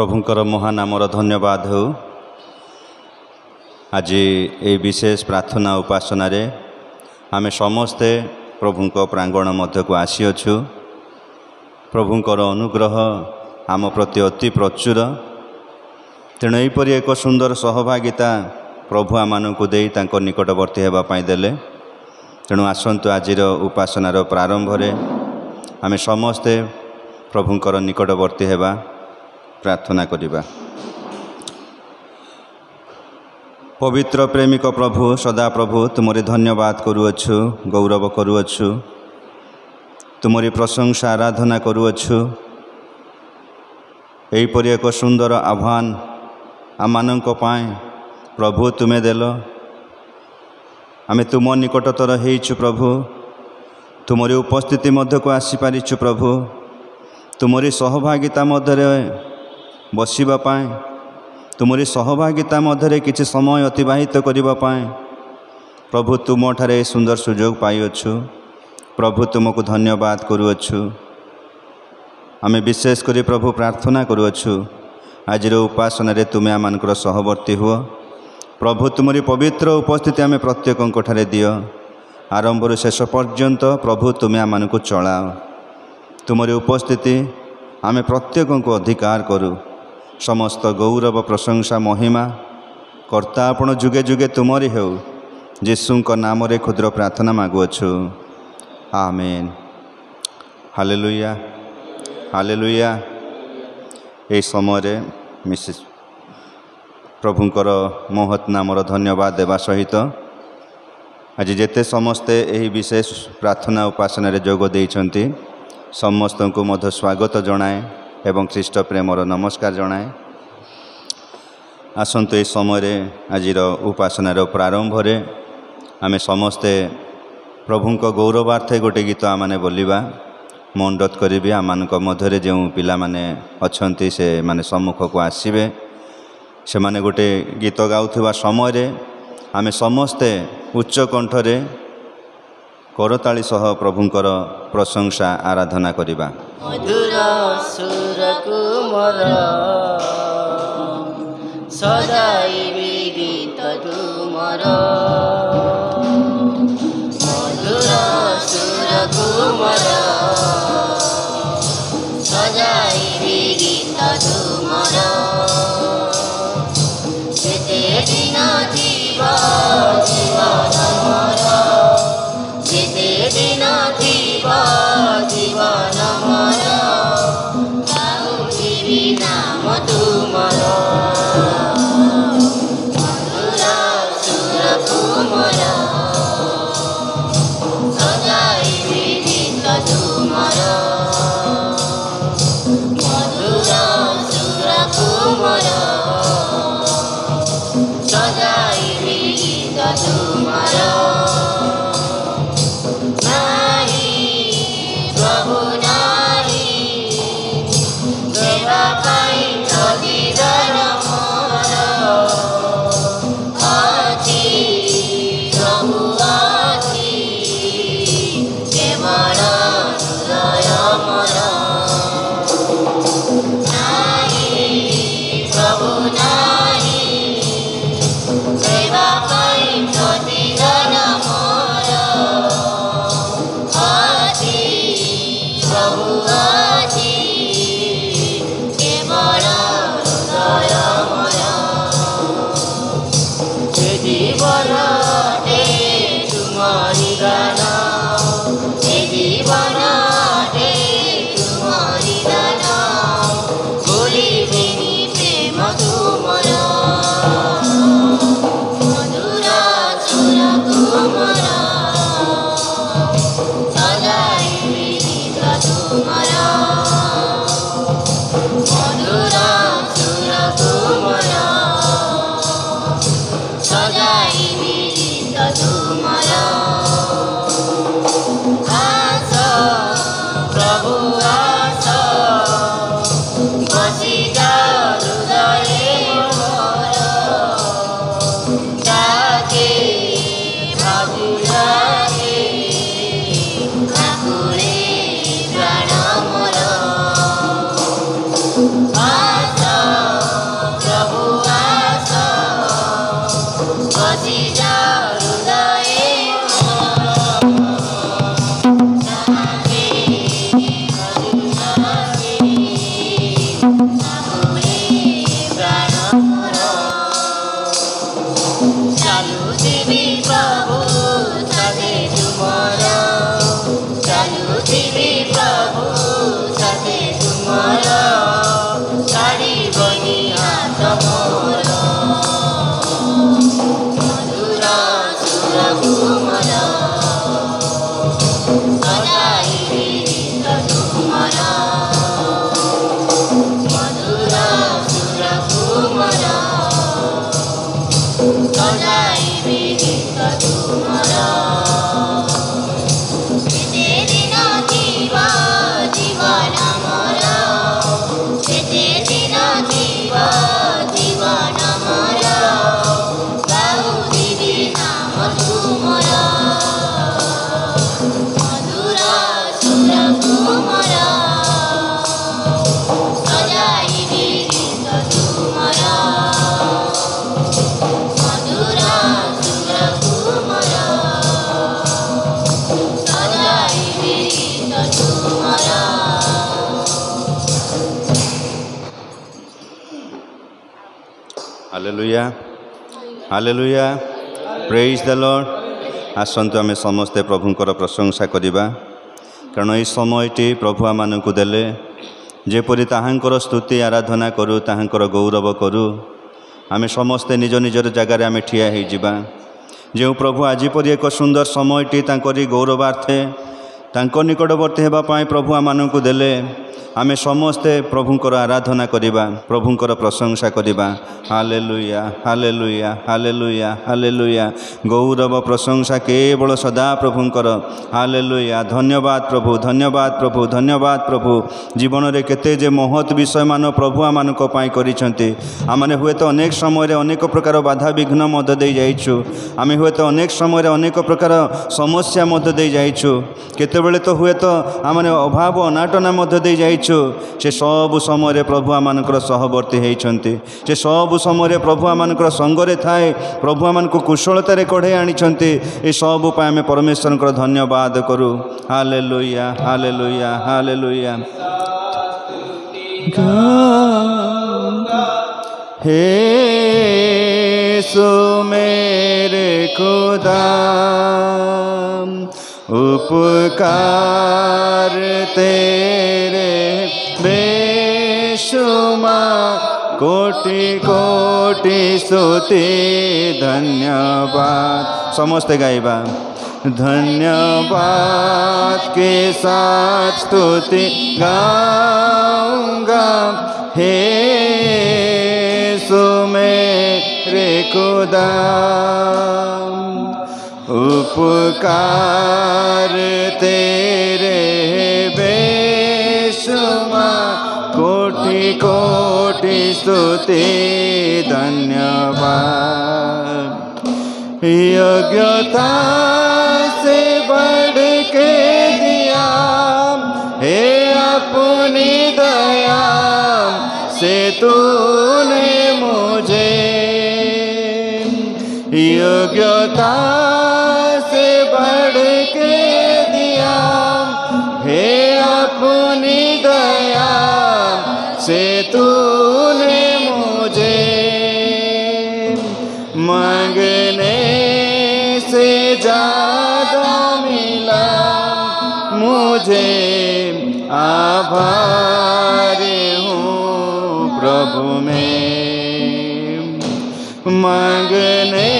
प्रभुंकर महानामर धन्यवाद हो। आज ये विशेष प्रार्थना उपासना रे आम समस्ते प्रभुंक प्रांगण मध्य को आसीअछु। प्रभुंकर अनुग्रह आम प्रति अति प्रचुर, तेणु यहीपरि एक सुंदर सहभागिता प्रभु आमानकु देई तांको निकटवर्ती हेबा पाई देले। तेणु आसंतु आजिर उपासनार प्रारंभ रे आम समस्ते प्रभुंकर निकटवर्ती हेबा प्रार्थना करिबा। पवित्र प्रेमिक प्रभु सदा प्रभु तुमरी धन्यवाद करुअछु, गौरव करुअछु, तुमरी प्रशंसा आराधना करुअछु। एहीपरि एक सुंदर आह्वान आमानंक पाए प्रभु तुमे देल। आमे तुम निकटतर हेइछु प्रभु, तुमरी उपस्थिति मध्य को आसी पारिछु प्रभु, तुमरी सहभागिता मध्य बसिबा पाए, तुमरी सहभागिता मध्य किछि समय अतिबाहित करिबा पाए प्रभु तुम ठारे सुंदर सुजोग पाइअछु। प्रभु तुमको धन्यवाद करुअछु। आमे विशेष करी प्रभु प्रार्थना करुअछु आजिर उपासना रे तुमे आमानकर सहवर्ती हुओ प्रभु। तुमरी पवित्र उपस्थिति आमे प्रत्येकंक ठारे दियो। आरंभर शेष पर्यंत प्रभु तुमे आमानकु चलाओ। तुमरी उपस्थिति आमे प्रत्येकंक अधिकार करू। समस्त गौरव प्रशंसा महिमा कर्ता आपण जुगे जुगे तुमरी हेउ। यीशुंक नाम रे क्षुद्र प्रार्थना मागुअछु, आमेन। Hallelujah hallelujah. ए समय मिसेस प्रभुंकर महत् नामर धन्यवाद देवा सहित आज जेते समस्ते एही विशेष प्रार्थना उपासना रे जोग देइछंती समस्त को मध्य स्वागत जनाए एवं ख्रीष्ट प्रेमर नमस्कार जनाए। आसंतु ए समय आजिर उपासनार प्रारंभ रे आमे समस्ते प्रभुंक गौरवार्थे गोटे गीत आमाने बोलिबा। मंडत करिबे आमानक मध्यरे जो पिला माने अछंती से माने सम्मुख को आसीबे। से माने गोटे गीत गाउथबा समय रे आमे समस्ते उच्च कंठरे करताली सह प्रभुंकर प्रशंसा आराधना करिबा। मधुर सुर कुमर सदाइबे गीत तुमर। मधुर सुर कुमर सदाइबे गीत तुमर। जेते दिन जीव जीवन मोर, जेते दिन जीव जीवन मोर, गाउथिबि नाम तुमर। मधुर सुर कुमर सजाइबि गीत तुमर। मधुर सुर कुमर सजाइबि गीत तुमर। प्रभु नाही देवा पाई ମଧୁର ସୁରକୁ ମୋର ସଜାଇବି ଗୀତ ତୁମର ମଧୁର ସୁରକୁ ମୋର ସଜାଇବି ଗୀତ ତୁମର କେତେ ଦିନ ଯିବ ଜୀବନ ମୋର କେତେ ଦିନ ଯିବ ଜୀବନ ମୋର ଗାଉଥିବି ନାମ ତୁମର ମଧୁର ସୁରକୁ ମୋର ସଜାଇବି ଗୀତ ତୁମର ମଧୁର ସୁରକୁ ମୋର ସଜାଇବି ଗୀତ ତୁମର ହାଲେଲୁୟା ହାଲେଲୁୟା ପ୍ରେଜ୍ ଦ ଲର୍ଡ। ଆସନ୍ତୁ ଆମେ ସମସ୍ତେ ପ୍ରଭୁଙ୍କର ପ୍ରଶଂସା କରିବା, କାରଣ ଏହି ସମୟଟି ପ୍ରଭୁ ଆମମାନଙ୍କୁ ଦେଲେ ଯେପରି ତାହାଙ୍କର ସ୍ତୁତି ଆରାଧନା କରୁ, ତାହାଙ୍କର ଗୌରବ କରୁ। ଆମେ ସମସ୍ତେ ନିଜ ନିଜର ଜାଗାରେ ଆମେ ଠିଆ ହୋଇଯିବା। ଯେଉଁ ପ୍ରଭୁ ଆଜି ପରି ଏକ ସୁନ୍ଦର ସମୟଟି ତାଙ୍କରି ଗୌରବାର୍ଥେ ତାଙ୍କ ନିକଟବର୍ତ୍ତୀ ହେବା ପାଇଁ ପ୍ରଭୁ ଆମମାନଙ୍କୁ ଦେଲେ, ଆମେ ସମସ୍ତେ ପ୍ରଭୁଙ୍କର ଆରାଧନା କରିବା, ପ୍ରଭୁଙ୍କର ପ୍ରଶଂସା କରିବା। Hallelujah hallelujah hallelujah hallelujah. ଗୌରବ ପ୍ରଶଂସା କେବଳ ସଦା ପ୍ରଭୁଙ୍କର। ହାଲେଲୁୟା। ଧନ୍ୟବାଦ ପ୍ରଭୁ, ଧନ୍ୟବାଦ ପ୍ରଭୁ, ଧନ୍ୟବାଦ ପ୍ରଭୁ। ଜୀବନରେ କେତେ ଯେ ମହତ୍ ବିଷୟମାନ ପ୍ରଭୁ ଆମମାନଙ୍କ ପାଇଁ କରିଛନ୍ତି। ଆମେ ହୁଏତ ଅନେକ ସମୟରେ ଅନେକ ପ୍ରକାର ବାଧାବିଘ୍ନ ମଧ୍ୟ ଦେଇ ଯାଇଛୁ। ଆମେ ହୁଏତ ଅନେକ ସମୟରେ ଅନେକ ପ୍ରକାର ସମସ୍ୟା ମଧ୍ୟ ଦେଇ ଯାଇଛୁ। କେତେବେଳେ ତ ହୁଏତ ଆମେ ଅଭାବ ଅନାଟନା ମଧ୍ୟ ଦେଇ ଯାଇଛୁ। ସେ ସବୁ ସମୟରେ ପ୍ରଭୁ ଆମମାନଙ୍କର ସହବର୍ତ୍ତୀ ହେଇଛନ୍ତି। ସେ ସବୁ ସମୟରେ ପ୍ରଭୁ ଆମମାନଙ୍କର ସଙ୍ଗରେ ଥାଏ, ପ୍ରଭୁ ଆମମାନଙ୍କୁ କୁଶଳତାରେ କଢ଼େଇ ଆଣିଛନ୍ତି। ଏସବୁ ପାଇଁ ଆମେ ପରମେଶ୍ୱରଙ୍କର ଧନ୍ୟବାଦ କରୁ। Hallelujah hallelujah hallelujah. हे यीशु मेरे खुदा, उपकार तेरे बेशुमार, कोटि कोटि स्तुति धन्यवाद। समस्त गाइबा। धन्यवाद के साथ स्तुति गाऊंगा, हे यीशु मेरे खुदा, उपकार तेरे बेशुमार, कोटि कोटि स्तुति धन्यवाद। योग्यता से बढ़ के दिया, हे अपनी दया से तूने मुझे, योग्यता से बढ़ के दिया, हे अपनी दया से तूने मुझे, मांगने से ज्यादा मिला मुझे, आभारी हूँ प्रभु में। मांगने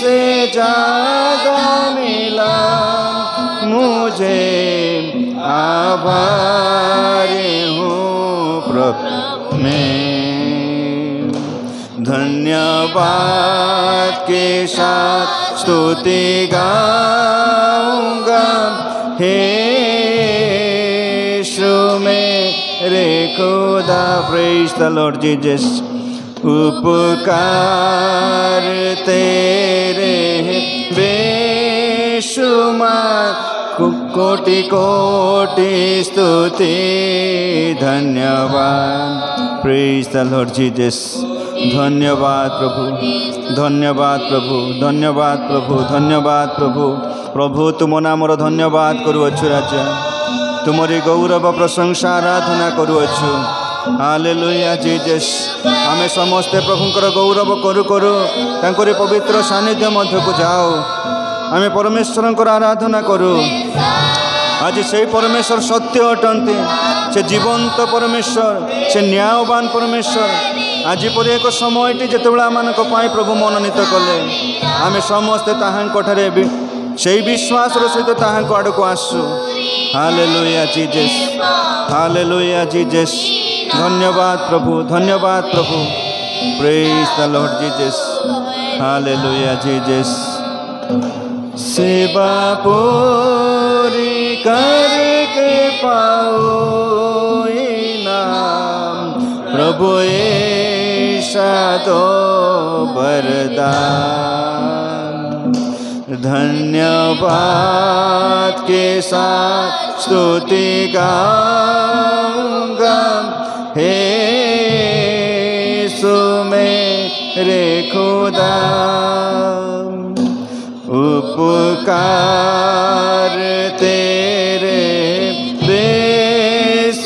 से ज्यादा मिला मुझे, आभारी हूँ प्रभु में। धन्यवाद के साथ स्तुति गाऊंगा, हे यीशु मेरे खुदा। Praise the Lord Jesus. उपकार तेरे बेशुमार, कोटि कोटि स्तुति धन्यवाद। Praise the Lord Jesus. धन्यवाद प्रभु, धन्यवाद प्रभु, धन्यवाद प्रभु, धन्यवाद प्रभु। प्रभु तुम नामर धन्यवाद करुअछु राजा, तुमरी गौरव प्रशंसा आराधना करुअछु। Hallelujah Jesus. आमे समस्ते प्रभुंकर गौरव करू करू तांकरी पवित्र सानिध्य मध्यकु जाओ। आमे परमेश्वरंकर आराधना करू। आज से परमेश्वर सत्य अटंती, से जीवंत परमेश्वर, से न्यायवान परमेश्वर, आज परि एक समयटी जितेबाला आमको प्रभु मनोनीत कले आम समस्ते ताहांठारे से विश्वास सहित ताहां आड़ को आसु हालेलुया जीसस हालेलुया जीसस धन्यवाद प्रभु praise the Lord Jesus hallelujah Jesus सेवा पूरी करके पाओ इनाम प्रभु ऐसा तो वरदान धन्यवाद के साथ स्तुति गाऊंगा हे यीशु मेरे खुदा उपकार तेरे बेसुमार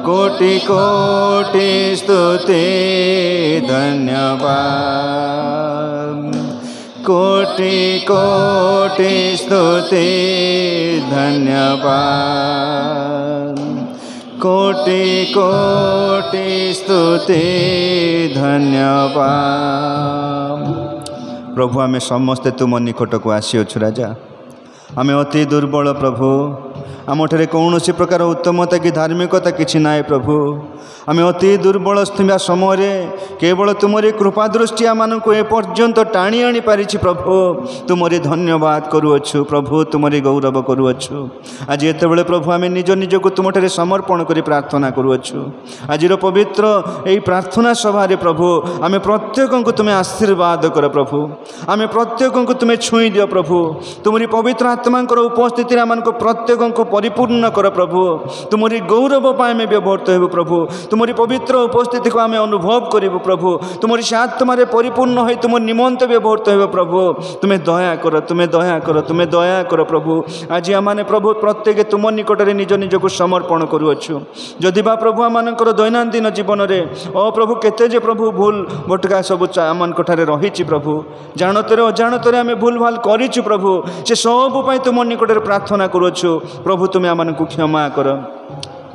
कोटि कोटि स्तुति धन्यवाद कोटि कोटि स्तुति धन्यवाद कोटि कोटि स्तुति धन्यवाद प्रभु आम समस्ते तुम निकट को आसीअछु राजा आम अति दुर्बल प्रभु आम ठारे कौन प्रकार उत्तमता कि धार्मिकता किछि नाय प्रभु आम अति दुर्बल थिबा समय केवल तुमरी कृपा दृष्टि आम एपर्यंत टाणी आनी पारि प्रभु तुमरी धन्यवाद करुअछु प्रभु तुमरी गौरव करुअछु आज एतबेले प्रभु आम निज निज को तुम ठारे समर्पण करी प्रार्थना करुअछु आज पवित्र यही प्रार्थना सभा प्रभु आम प्रत्येक को तुम्हें आशीर्वाद कर प्रभु आम प्रत्येक को तुम्हें छुई दियो प्रभु तुमरी पवित्र आत्मा उपस्थिति आम प्रत्येक को परिपूर्ण कर प्रभु तुमरी गौरव पाए आम व्यवहृत हो प्रभु तुमरी पवित्र उपस्थिति को आम अनुभव करूँ प्रभु तुमरी से आत्मार परिपूर्ण हो तुम निमंत व्यवहृत हो प्रभु तुम्हें दया कर तुम्हें दया कर प्रभु आज आम प्रभु प्रत्येक तुम निकट में निज निज को समर्पण करुअछु जदि बा प्रभु आम दैनंदिन जीवन में प्रभु केते प्रभु भूल भटका सब आम रही प्रभु जानतर अजाणतर आम भूल भाल करूँ प्रभु से सब तुम निकट प्रार्थना करुअछु प्रभु तुम्हें आम को क्षमा कर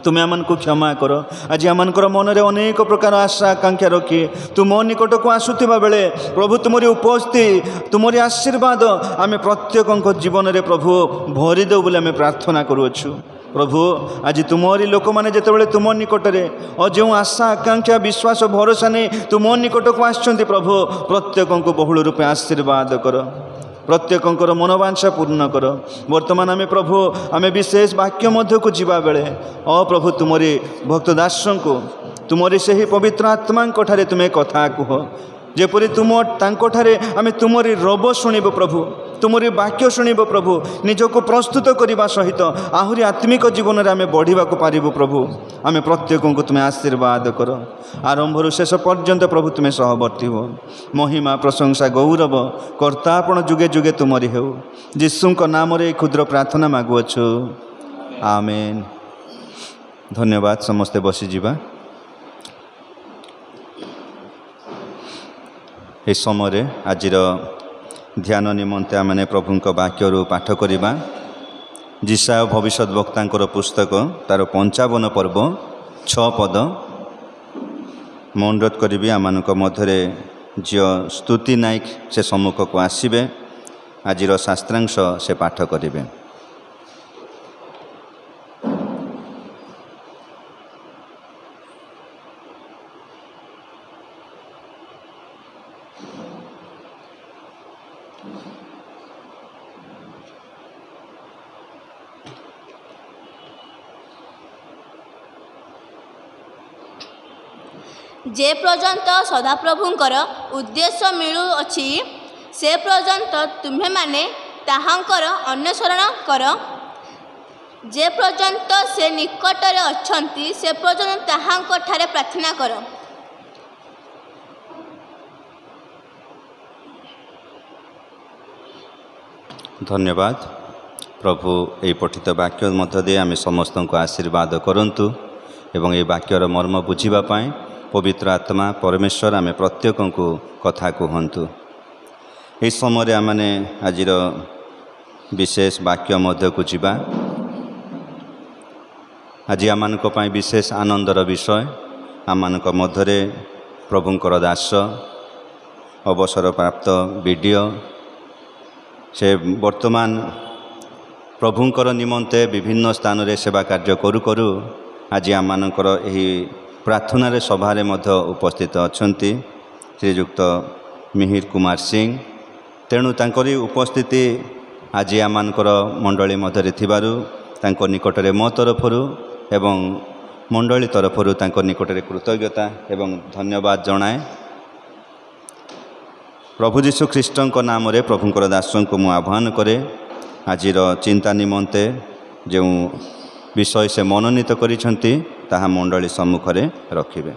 तुम्हें आमको क्षमा कर आज आम मनरे अनेक प्रकार आशा आकांक्षा रखी तुम निकट को आसुवा बेले प्रभु तुमरी उपस्थिति तुमरी आशीर्वाद आम प्रत्येक जीवन में प्रभु भरीदेव बोले आम प्रार्थना करुअछु प्रभु आज तुमरी लोक मैंने जिते तुम निकट में और जो आशा आकांक्षा विश्वास भरोसा नहीं तुम निकट को आसुँच प्रभु प्रत्येक को बहुल रूपे आशीर्वाद कर प्रत्येक मनोवांछा पूर्ण कर वर्तमान आम प्रभु आम विशेष वाक्य मध्य को जीवा बेले प्रभु तुमरी भक्तदास को तुमरी से ही पवित्र आत्मा ठारे तुम्हें कथा कह जेपरी तुम तांकोठारे आम तुमरी रब शुणव प्रभु तुमरी वाक्य शुणव प्रभु निजको प्रस्तुत करने सहित आहरी आत्मिक जीवन में आम बढ़ा पारू प्रभु आम प्रत्येक को तुम्हें आशीर्वाद कर आरंभ शेष पर्यंत प्रभु तुम्हें सहवर्ती हो महिमा प्रशंसा गौरव कर्तापण जुगे जुगे तुमरी हो जीशु नाम रे क्षुद्र प्रार्थना मागुअछु आमेन। धन्यवाद समस्ते बसीजा ए समय आज ध्यान निमंते आमने प्रभु वाक्य पाठ करवा जिसाय भविष्य वक्ता पुस्तक तार 55 पर्व 6 पद मैं अनुरोध करी आम मध्य झी स्तुति नायक से सम्मुख को आसबे आज शास्त्रांश से पाठ करेंगे। जे पर्यंत सदाप्रभुंकर उद्देश्य मिलुअछि से पर्यंत तुम्हें माने ताहांकर अन्वेषण कर जे पर्यंत से निकटरे अछंती से पर्यंत ताहांक ठारे प्रार्थना कर। धन्यवाद प्रभु ये पठित वाक्य मध्य दे आम समस्त को आशीर्वाद करंतु एवं ये वाक्यर मर्म बुझापी पवित्र आत्मा परमेश्वर आम प्रत्येक को कथा कहतु। ये समय आमने आज विशेष वाक्य मध्य को जीवा आज आम विशेष आनंदर विषय ଆମମାନଙ୍କ ମଧ୍ୟରେ ପ୍ରଭୁଙ୍କର ଦାସ ଅବସରପ୍ରାପ୍ତ ବିଡ଼ିଓ ସେ ବର୍ତ୍ତମାନ ପ୍ରଭୁଙ୍କର ନିମନ୍ତେ ବିଭିନ୍ନ ସ୍ଥାନରେ ସେବା କାର୍ଯ୍ୟ କରୁ କରୁ ଆଜି ଆମମାନଙ୍କର ଏହି ପ୍ରାର୍ଥନାରେ ସଭାରେ ମଧ୍ୟ ଉପସ୍ଥିତ ଅଛନ୍ତି ଶ୍ରୀଯୁକ୍ତ ମିହିର କୁମାର ସିଂ। ତେଣୁ ତାଙ୍କରି ଉପସ୍ଥିତି ଆଜି ଆମମାନଙ୍କର ମଣ୍ଡଳୀ ମଧ୍ୟରେ ଥିବାରୁ ତାଙ୍କ ନିକଟରେ ମୋ ତରଫରୁ ଏବଂ ମଣ୍ଡଳୀ ତରଫରୁ ତାଙ୍କ ନିକଟରେ କୃତଜ୍ଞତା ଏବଂ ଧନ୍ୟବାଦ ଜଣାଏ। ପ୍ରଭୁ ଯୀଶୁ ଖ୍ରୀଷ୍ଟଙ୍କ ନାମରେ ପ୍ରଭୁଙ୍କର ଦାସଙ୍କୁ ମୁଁ ଆହ୍ୱାନ କରେ ଆଜିର ଚିନ୍ତା ନିମନ୍ତେ ଯେଉଁ ବିଷୟ ସେ ମନୋନୀତ କରିଛନ୍ତି ତାହା ମଣ୍ଡଳୀ ସମ୍ମୁଖରେ ରଖିବେ।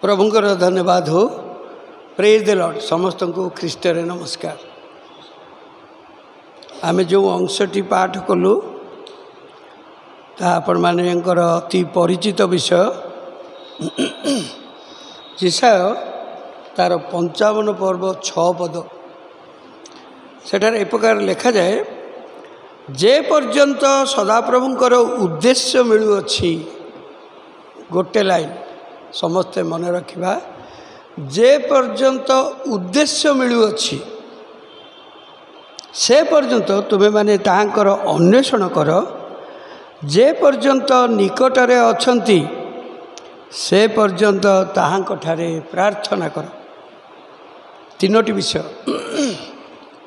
ପ୍ରଭୁଙ୍କର ଧନ୍ୟବାଦ ହଉ। ପ୍ରେଜ୍ ଦ ଲର୍ଡ। ସମସ୍ତଙ୍କୁ ଖ୍ରୀଷ୍ଟରେ ନମସ୍କାର। ଆମେ ଯେଉଁ ଅଂଶଟି ପାଠ କଲୁ ତାହା ଆପଣମାନଙ୍କର ଅତି ପରିଚିତ ବିଷୟ। ଯେଶାୟ ତାର 55 ପର୍ବ 6 ପଦ। ସେଠାରେ ଏ ପ୍ରକାର ଲେଖାଯାଏ, ଯେ ପର୍ଯ୍ୟନ୍ତ ସଦାପ୍ରଭୁଙ୍କର ଉଦ୍ଦେଶ୍ୟ ମିଳୁଅଛି। ଗୋଟେ ଲାଇନ୍ ସମସ୍ତେ ମନେ ରଖିବା, ଯେ ପର୍ଯ୍ୟନ୍ତ ଉଦ୍ଦେଶ୍ୟ ମିଳୁଅଛି ସେ ପର୍ଯ୍ୟନ୍ତ ତୁମେମାନେ ତାହାଙ୍କର ଅନ୍ୱେଷଣ କର। ଯେ ପର୍ଯ୍ୟନ୍ତ ନିକଟରେ ଅଛନ୍ତି ସେ ପର୍ଯ୍ୟନ୍ତ ତାହାଙ୍କଠାରେ ପ୍ରାର୍ଥନା କର। ତିନୋଟି ବିଷୟ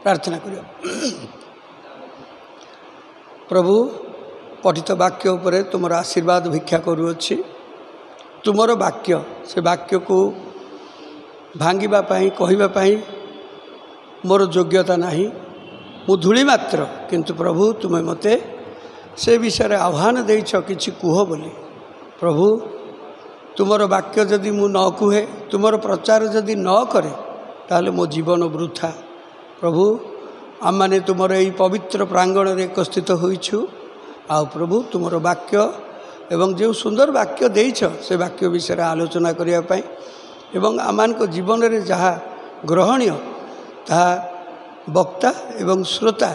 ପ୍ରାର୍ଥନା କରିବ। ପ୍ରଭୁ ପଠିତ ବାକ୍ୟ ଉପରେ ତୁମର ଆଶୀର୍ବାଦ ଭିକ୍ଷା କରୁଅଛି। ତୁମର ବାକ୍ୟ, ସେ ବାକ୍ୟକୁ ଭାଙ୍ଗିବା ପାଇଁ କହିବା ପାଇଁ ମୋର ଯୋଗ୍ୟତା ନାହିଁ। ମୁଁ ଧୂଳି ମାତ୍ର, କିନ୍ତୁ ପ୍ରଭୁ ତୁମେ ମୋତେ ସେ ବିଷୟରେ ଆହ୍ୱାନ ଦେଇଛ କିଛି କୁହ ବୋଲି। ପ୍ରଭୁ ତୁମର ବାକ୍ୟ ଯଦି ମୁଁ ନ କୁହେ, ତୁମର ପ୍ରଚାର ଯଦି ନ କରେ, ତାହେଲେ ମୋ ଜୀବନ ବୃଥା। ପ୍ରଭୁ ଆମମାନେ ତୁମର ଏହି ପବିତ୍ର ପ୍ରାଙ୍ଗଣରେ ଏକସ୍ଥିତ ହୋଇଛୁ। ଆଉ ପ୍ରଭୁ ତୁମର ବାକ୍ୟ ଏବଂ ଯେଉଁ ସୁନ୍ଦର ବାକ୍ୟ ଦେଇଛ ସେ ବାକ୍ୟ ବିଷୟରେ ଆଲୋଚନା କରିବା ପାଇଁ ଏବଂ ଆମମାନଙ୍କ ଜୀବନରେ ଯାହା ଗ୍ରହଣୀୟ ତାହା ବକ୍ତା ଏବଂ ଶ୍ରୋତା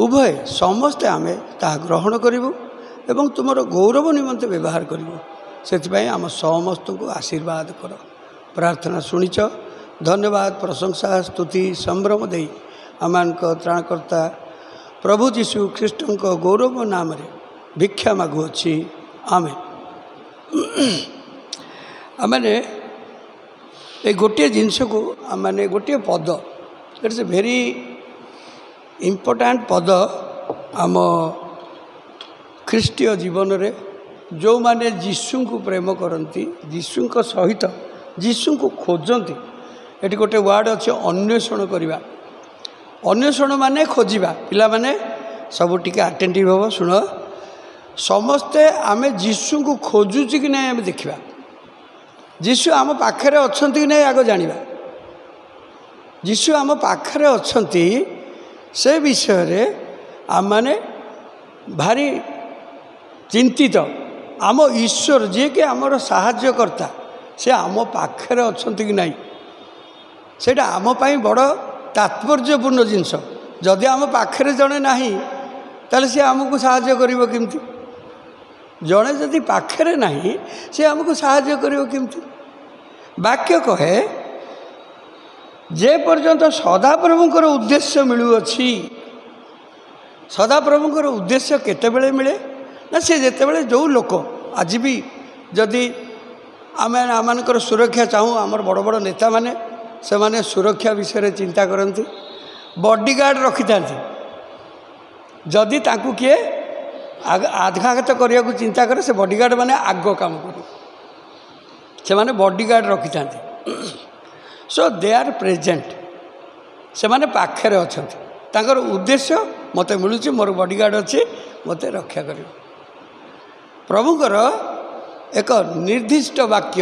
ଉଭୟ ସମସ୍ତେ ଆମେ ତାହା ଗ୍ରହଣ କରିବୁ ଏବଂ ତୁମର ଗୌରବ ନିମନ୍ତେ ବ୍ୟବହାର କରିବୁ। ସେଥିପାଇଁ ଆମ ସମସ୍ତଙ୍କୁ ଆଶୀର୍ବାଦ କର। ପ୍ରାର୍ଥନା ଶୁଣିଛ। ଧନ୍ୟବାଦ, ପ୍ରଶଂସା, ସ୍ତୁତି, ସମ୍ଭ୍ରମ ଦେଇ ଆମମାନଙ୍କ ତ୍ରାଣକର୍ତ୍ତା ପ୍ରଭୁ ଯୀଶୁ ଖ୍ରୀଷ୍ଟଙ୍କ ଗୌରବ ନାମରେ ଭିକ୍ଷା ମାଗୁଅଛି। ଆମେନ୍। ଆମମାନେ ଏ ଗୋଟିଏ ଜିନିଷକୁ ଆମମାନେ ଗୋଟିଏ ପଦ, ଇଟ୍ସ ଏ ଭେରି ଇମ୍ପୋର୍ଟାଣ୍ଟ ପଦ ଆମ ଖ୍ରୀଷ୍ଟୀୟ ଜୀବନରେ। ଯେଉଁମାନେ ଯୀଶୁଙ୍କୁ ପ୍ରେମ କରନ୍ତି, ଯୀଶୁଙ୍କ ସହିତ ଯୀଶୁଙ୍କୁ ଖୋଜନ୍ତି, ଏଠି ଗୋଟେ ୱାର୍ଡ଼ ଅଛି ଅନ୍ୱେଷଣ କରିବା। ଅନ୍ୱେଷଣ ମାନେ ଖୋଜିବା। ପିଲାମାନେ ସବୁ ଟିକେ ଆଟେଣ୍ଟିଭ୍ ହେବ, ଶୁଣ। ସମସ୍ତେ ଆମେ ଯୀଶୁଙ୍କୁ ଖୋଜୁଛୁ କି ନାହିଁ ଆମେ ଦେଖିବା। ଯୀଶୁ ଆମ ପାଖରେ ଅଛନ୍ତି କି ନାହିଁ ଆଗ ଜାଣିବା। ଯୀଶୁ ଆମ ପାଖରେ ଅଛନ୍ତି ସେ ବିଷୟରେ ଆମମାନେ ଭାରି ଚିନ୍ତିତ। ଆମ ଈଶ୍ୱର ଯିଏକି ଆମର ସାହାଯ୍ୟକର୍ତ୍ତା, ସେ ଆମ ପାଖରେ ଅଛନ୍ତି କି ନାହିଁ, ସେଇଟା ଆମ ପାଇଁ ବଡ଼ ତାତ୍ପର୍ଯ୍ୟପୂର୍ଣ୍ଣ ଜିନିଷ। ଯଦି ଆମ ପାଖରେ ଜଣେ ନାହିଁ ତାହେଲେ ସେ ଆମକୁ ସାହାଯ୍ୟ କରିବ କେମିତି? ଜଣେ ଯଦି ପାଖରେ ନାହିଁ ସେ ଆମକୁ ସାହାଯ୍ୟ କରିବ କେମିତି? ବାକ୍ୟ କହେ, ଯେ ପର୍ଯ୍ୟନ୍ତ ସଦାପ୍ରଭୁଙ୍କର ଉଦ୍ଦେଶ୍ୟ ମିଳୁଅଛି। ସଦାପ୍ରଭୁଙ୍କର ଉଦ୍ଦେଶ୍ୟ କେତେବେଳେ ମିଳେ ନା, ସେ ଯେତେବେଳେ ଯେଉଁ ଲୋକ ଆଜି ବି ଯଦି ଆମେ ଆମମାନଙ୍କର ସୁରକ୍ଷା ଚାହୁଁ, ଆମର ବଡ଼ ବଡ଼ ନେତାମାନେ ସେମାନେ ସୁରକ୍ଷା ବିଷୟରେ ଚିନ୍ତା କରନ୍ତି, ବଡ଼ିଗାର୍ଡ଼ ରଖିଥାନ୍ତି। ଯଦି ତାଙ୍କୁ କିଏ ଆଘାତ କରିବାକୁ ଚିନ୍ତା କରେ, ସେ ବଡ଼ିଗାର୍ଡ଼ ମାନେ ଆଗ କାମ କରିବେ। ସେମାନେ ବଡ଼ିଗାର୍ଡ଼ ରଖିଥାନ୍ତି। ସୋ ଦେ ଆର୍ ପ୍ରେଜେଣ୍ଟ। ସେମାନେ ପାଖରେ ଅଛନ୍ତି। ତାଙ୍କର ଉଦ୍ଦେଶ୍ୟ, ମୋତେ ମିଳୁଛି, ମୋର ବଡ଼ିଗାର୍ଡ଼ ଅଛି, ମୋତେ ରକ୍ଷା କରିବ। ପ୍ରଭୁଙ୍କର ଏକ ନିର୍ଦ୍ଦିଷ୍ଟ ବାକ୍ୟ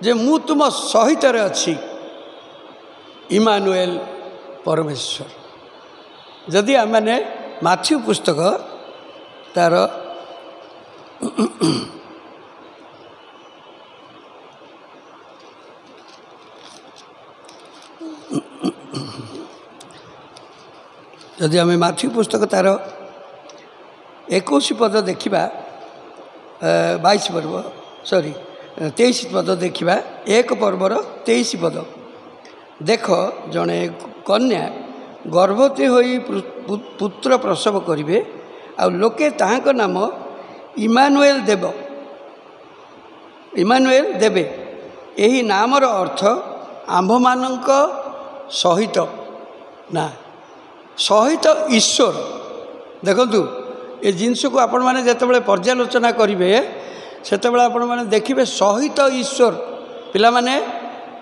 ଯେ ମୁଁ ତୁମ ସହିତରେ ଅଛି, ଇମାନୁଏଲ ପରମେଶ୍ୱର। ଯଦି ଆମମାନେ ମାଥ୍ୟୁ ପୁସ୍ତକ ତାର ଯଦି ଆମେ ମାଥ୍ୟୁ ପୁସ୍ତକ ତାର 21 ପଦ ଦେଖିବା, 22 पर्व सॉरी 23 पद देखा 1 पर्वर 23 पद देख जड़े कन्या गर्भवती हो पुत्र प्रसव करेंगे आ लोके ताहाक नाम इमानुएल देवे यही नामर अर्थ आम्भमानंक सहित ना सहित ईश्वर देखु ये जिनस को आपण मैंने जिते पर्यालोचना करेंगे से आपण मैंने देखिए सहित ईश्वर पिला माने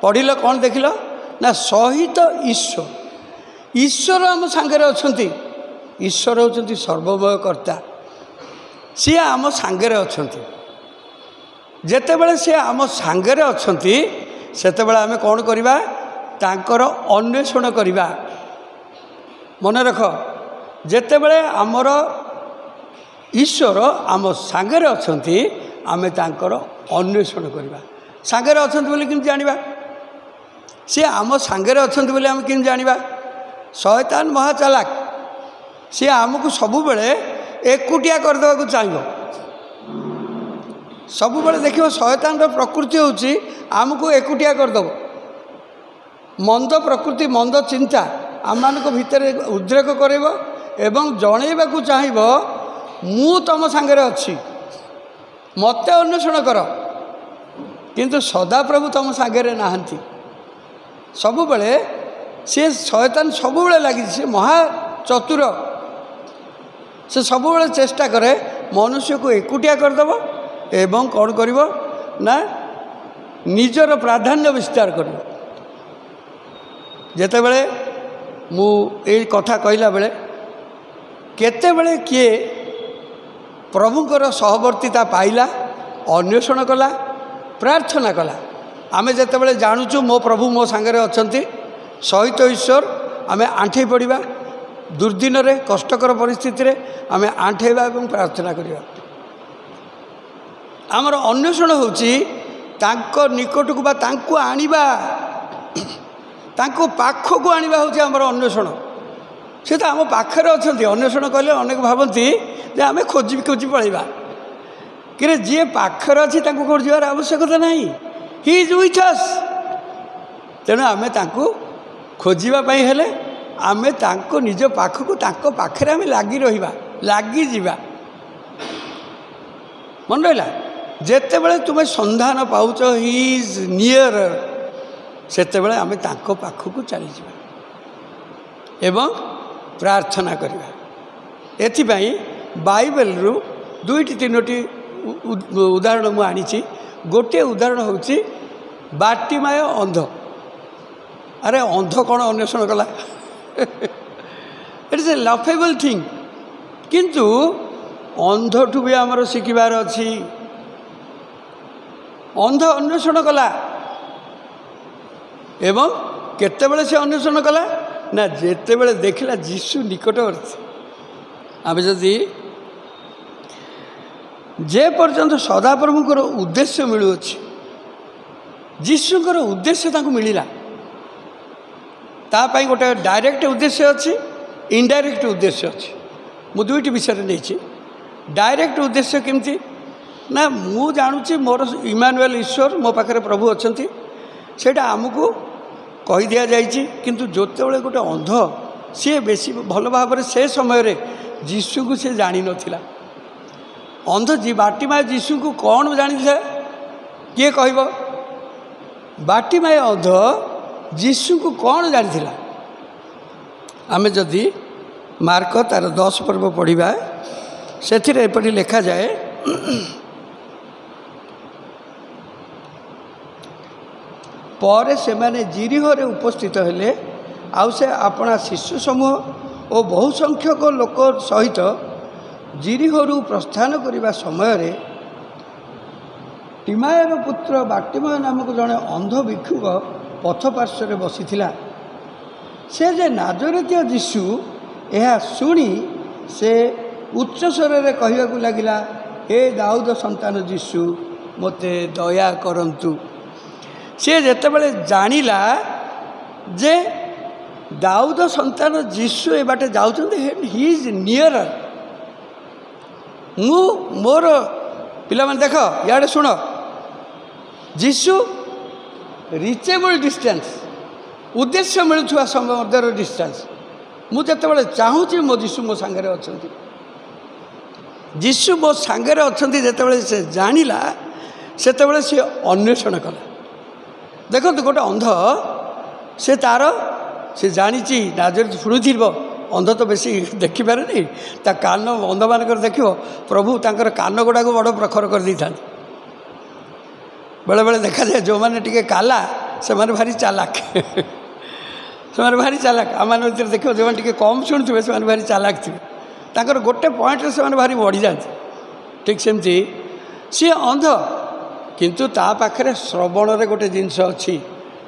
पढ़िल कौन देखिल ना सहित ईश्वर ईश्वर आम सांगे अच्छा ईश्वर होती सर्वमय कर्ता सी आम सांगे अच्छा जितेबले सी आम सांगे अच्छा से आम कौन करवा तांकर अन्वेषण करवा मन रख जितेबले आमर ईश्वर आम सांगे अच्छा आम तांकर अन्वेषण करवा सांगे अच्छा बोली केमती जाना सी आम सांगे अच्छा बोली आम केमती जाना शैतान महाचालाक सी आमको सबुबले एकुटिया करदेवा चाहिए सबुबले देखिए शैतान प्रकृति होची आमको एकुटिया करदेव मंद प्रकृति मंद चिंता आम मानक भितर उद्रेक करेब एवं जनइबा को चाहिए मु तुम सांगे अच्छी मत अन्वेषण कर किंतु सदाप्रभु तुम सांगे नहांती सबुबले सी शैतान सबुबले लगी सी महा चतुर से सबुबले चेष्टा करे मनुष्य को एकुटिया करदेव एवं कौन कर ना निजर प्राधान्य विस्तार कर जितेबले मु ये कथा कहला बेले केतेबले किए प्रभुंकर सहवर्तीता पाइला अन्वेषण कला प्रार्थना कला आमे जितेबले जानुचु मो प्रभु मो सांगे अच्छा सहित ईश्वर आमे आंठे पड़ा दुर्दिन रे कष्टकर परिस्थिति रे आमे आंठेबा एवं प्रार्थना करिया आमर अन्वेषण होची तांको निकटକୁ बा तांको आनिबा तांको पाखକୁ आनिबा होची आमर अन्वेषण से तो आम पाखरे अछंती अन्वेषण कहले अनेक भावती जे आमे खोजी खोजी पळैबा कि जी पाखरे अछि तांको खोजिबार आवश्यकता नहीं ही इज विथ अस तेणु आमे तांको खोजिबा पई हेले आमे तांको निज पाखକୁ तांको पाखरे आमे लागी रहिबा लागी जीवा मन रहिला जेते बेले तुम्हें संधान पाउच ही इज नियर सेते बेले आमे तांको पाखକୁ चली जीवा एवं प्रार्थना करवा एथिपाई बाइबल रु 2-3टी उदाहरण मु आनीची गोटे उदाहरण होची बाटिमाय अंध अरे अंध कौन अन्वेषण कला इट इज ए लफेबल थिंग किंतु अंधठू भी आमर शिखबार अच्छी अंध अन्वेषण कला एवं केतेबेले से अन्वेषण कला ना जेतेबेले देखला जीशु निकटवर्ती आम जदि जे पर्यंत सदाप्रभुंकर उद्देश्य मिलुअछि जीशुंकर उद्देश्य तांको मिलिला तापाई गोटे डायरेक्ट उद्देश्य अच्छी इनडायरेक्ट उद्देश्य अच्छी मु दुईटी विषय नहीं डायरेक्ट उद्देश्य केमती ना मु जानुची मोर इमानुएल ईश्वर मो पाखे प्रभु अच्छा सेटा आमको कही दि जाइए किंतु जोतेबले गोटे अंध सी बेसी भल भाव से समय रे जीशु को सी जानी नथिला अंध जी बाटिमाय जीशु को कौन जानी किए कह बाटिमाय अंध जीशु को कौन जानी आमे जदि मार्क तार 10 पर्व पढ़ा से लिखा जाए पर से माने जिरिहरे उपस्थित हेले आउ से अपना शिशु समूह और बहु संख्यक लोक सहित जिरिहरु प्रस्थान करने समय रे टिमायर पुत्र बाटिमय नामक जड़े अंध भिक्षुक पथ पार्श्व बसी से जे नाजरेतीय जीशु यह शुणी से उच्च स्वर में कहवाक लगिला हे दाऊद संतान जीशु मते दया करंतु सी जितेबाला जानिला जे दाऊद संतान जीशु ए बाटे जाउछन्ते ही इज नियर मु मोर ପିଲାମାନେ ଦେଖ ଇଆଡ଼େ ଶୁଣ, ଯୀଶୁ ରିଚେବୁଲ୍ ଡିଷ୍ଟାନ୍ସ, ଉଦ୍ଦେଶ୍ୟ ମିଳୁଥିବା ସମୟ ମଧ୍ୟର ଡିଷ୍ଟାନ୍ସ। ମୁଁ ଯେତେବେଳେ ଚାହୁଁଛି ମୋ ଯୀଶୁ ମୋ ସାଙ୍ଗରେ ଅଛନ୍ତି, ଯୀଶୁ ମୋ ସାଙ୍ଗରେ ଅଛନ୍ତି ଯେତେବେଳେ ସେ ଜାଣିଲା, ସେତେବେଳେ ସେ ଅନ୍ୱେଷଣ କଲା। ଦେଖନ୍ତୁ ଗୋଟେ ଅନ୍ଧ, ସେ ଜାଣିଛି ନାଜରେଥ ଶୁଣୁଥିବ, ଅନ୍ଧ ତ ବେଶୀ ଦେଖିପାରେନି, ତା କାନ, ଅନ୍ଧମାନଙ୍କର ଦେଖିବ ପ୍ରଭୁ ତାଙ୍କର କାନ ଗୁଡ଼ାକୁ ବଡ଼ ପ୍ରଖର କରିଦେଇଥାନ୍ତି। ବେଳେବେଳେ ଦେଖାଯାଏ ଯେଉଁମାନେ ଟିକେ କାଲା ସେମାନେ ଭାରି ଚାଲାକ ସେମାନେ ଭାରି ଚାଲାକ। ଆମମାନଙ୍କ ଭିତରେ ଦେଖିବ ଯେଉଁମାନେ ଟିକେ କମ୍ ଶୁଣୁଥିବେ ସେମାନେ ଭାରି ଚାଲାକ ଥିବେ, ତାଙ୍କର ଗୋଟେ ପଏଣ୍ଟରେ ସେମାନେ ଭାରି ବଢ଼ିଯାଆନ୍ତି। ଠିକ୍ ସେମିତି ସିଏ ଅନ୍ଧ, କିନ୍ତୁ ତା ପାଖରେ ଶ୍ରବଣରେ ଗୋଟେ ଜିନିଷ ଅଛି,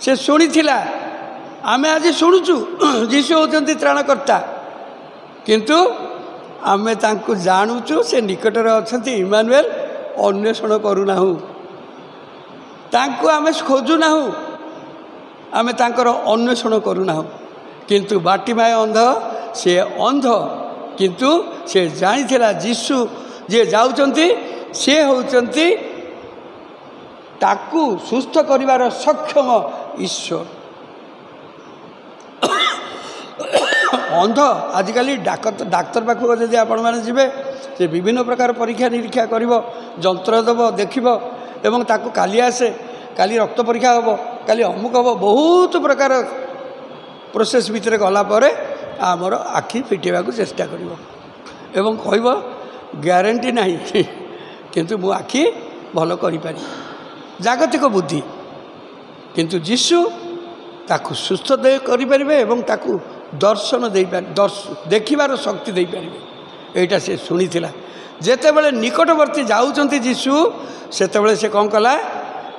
ସେ ଶୁଣିଥିଲା। ଆମେ ଆଜି ଶୁଣୁଛୁ ଯୀଶୁ ହେଉଛନ୍ତି ତ୍ରାଣକର୍ତ୍ତା, କିନ୍ତୁ ଆମେ ତାଙ୍କୁ ଜାଣୁଛୁ, ସେ ନିକଟରେ ଅଛନ୍ତି, ଇମାନୁଏଲ, ଅନ୍ୱେଷଣ କରୁନାହୁଁ, ତାଙ୍କୁ ଆମେ ଖୋଜୁନାହୁଁ, ଆମେ ତାଙ୍କର ଅନ୍ୱେଷଣ କରୁନାହୁଁ। କିନ୍ତୁ ବାଟିମାୟ ଅନ୍ଧ, ସେ ଅନ୍ଧ, କିନ୍ତୁ ସେ ଜାଣିଥିଲା ଯୀଶୁ ଯିଏ ଯାଉଛନ୍ତି ସିଏ ହେଉଛନ୍ତି ତାକୁ ସୁସ୍ଥ କରିବାର ସକ୍ଷମ ଈଶ୍ୱର। ଅନ୍ଧ ଆଜିକାଲି ଡାକ୍ତର ପାଖକୁ ଯଦି ଆପଣମାନେ ଯିବେ, ସେ ବିଭିନ୍ନ ପ୍ରକାର ପରୀକ୍ଷା ନିରୀକ୍ଷା କରିବ, ଯନ୍ତ୍ର ଦେବ, ଦେଖିବ, ଏବଂ ତାକୁ କାଲି ଆସେ, କାଲି ରକ୍ତ ପରୀକ୍ଷା ହେବ, କାଲି ଅମୁକ ହେବ, ବହୁତ ପ୍ରକାର ପ୍ରୋସେସ୍ ଭିତରେ ଗଲା ପରେ ଆମର ଆଖି ଫିଟେଇବାକୁ ଚେଷ୍ଟା କରିବ ଏବଂ କହିବ ଗ୍ୟାରେଣ୍ଟି ନାହିଁ, କିନ୍ତୁ ମୁଁ ଆଖି ଭଲ କରିପାରିବି। ଜାଗତିକ ବୁଦ୍ଧି, କିନ୍ତୁ ଯୀଶୁ ତାକୁ ସୁସ୍ଥ କରିପାରିବେ ଏବଂ ତାକୁ ଦର୍ଶନ ଦେଇପାରିବେ, ଦେଖିବାର ଶକ୍ତି ଦେଇପାରିବେ। ଏଇଟା ସେ ଶୁଣିଥିଲା। ଯେତେବେଳେ ନିକଟବର୍ତ୍ତୀ ଯାଉଛନ୍ତି ଯୀଶୁ, ସେତେବେଳେ ସେ କ'ଣ କଲା?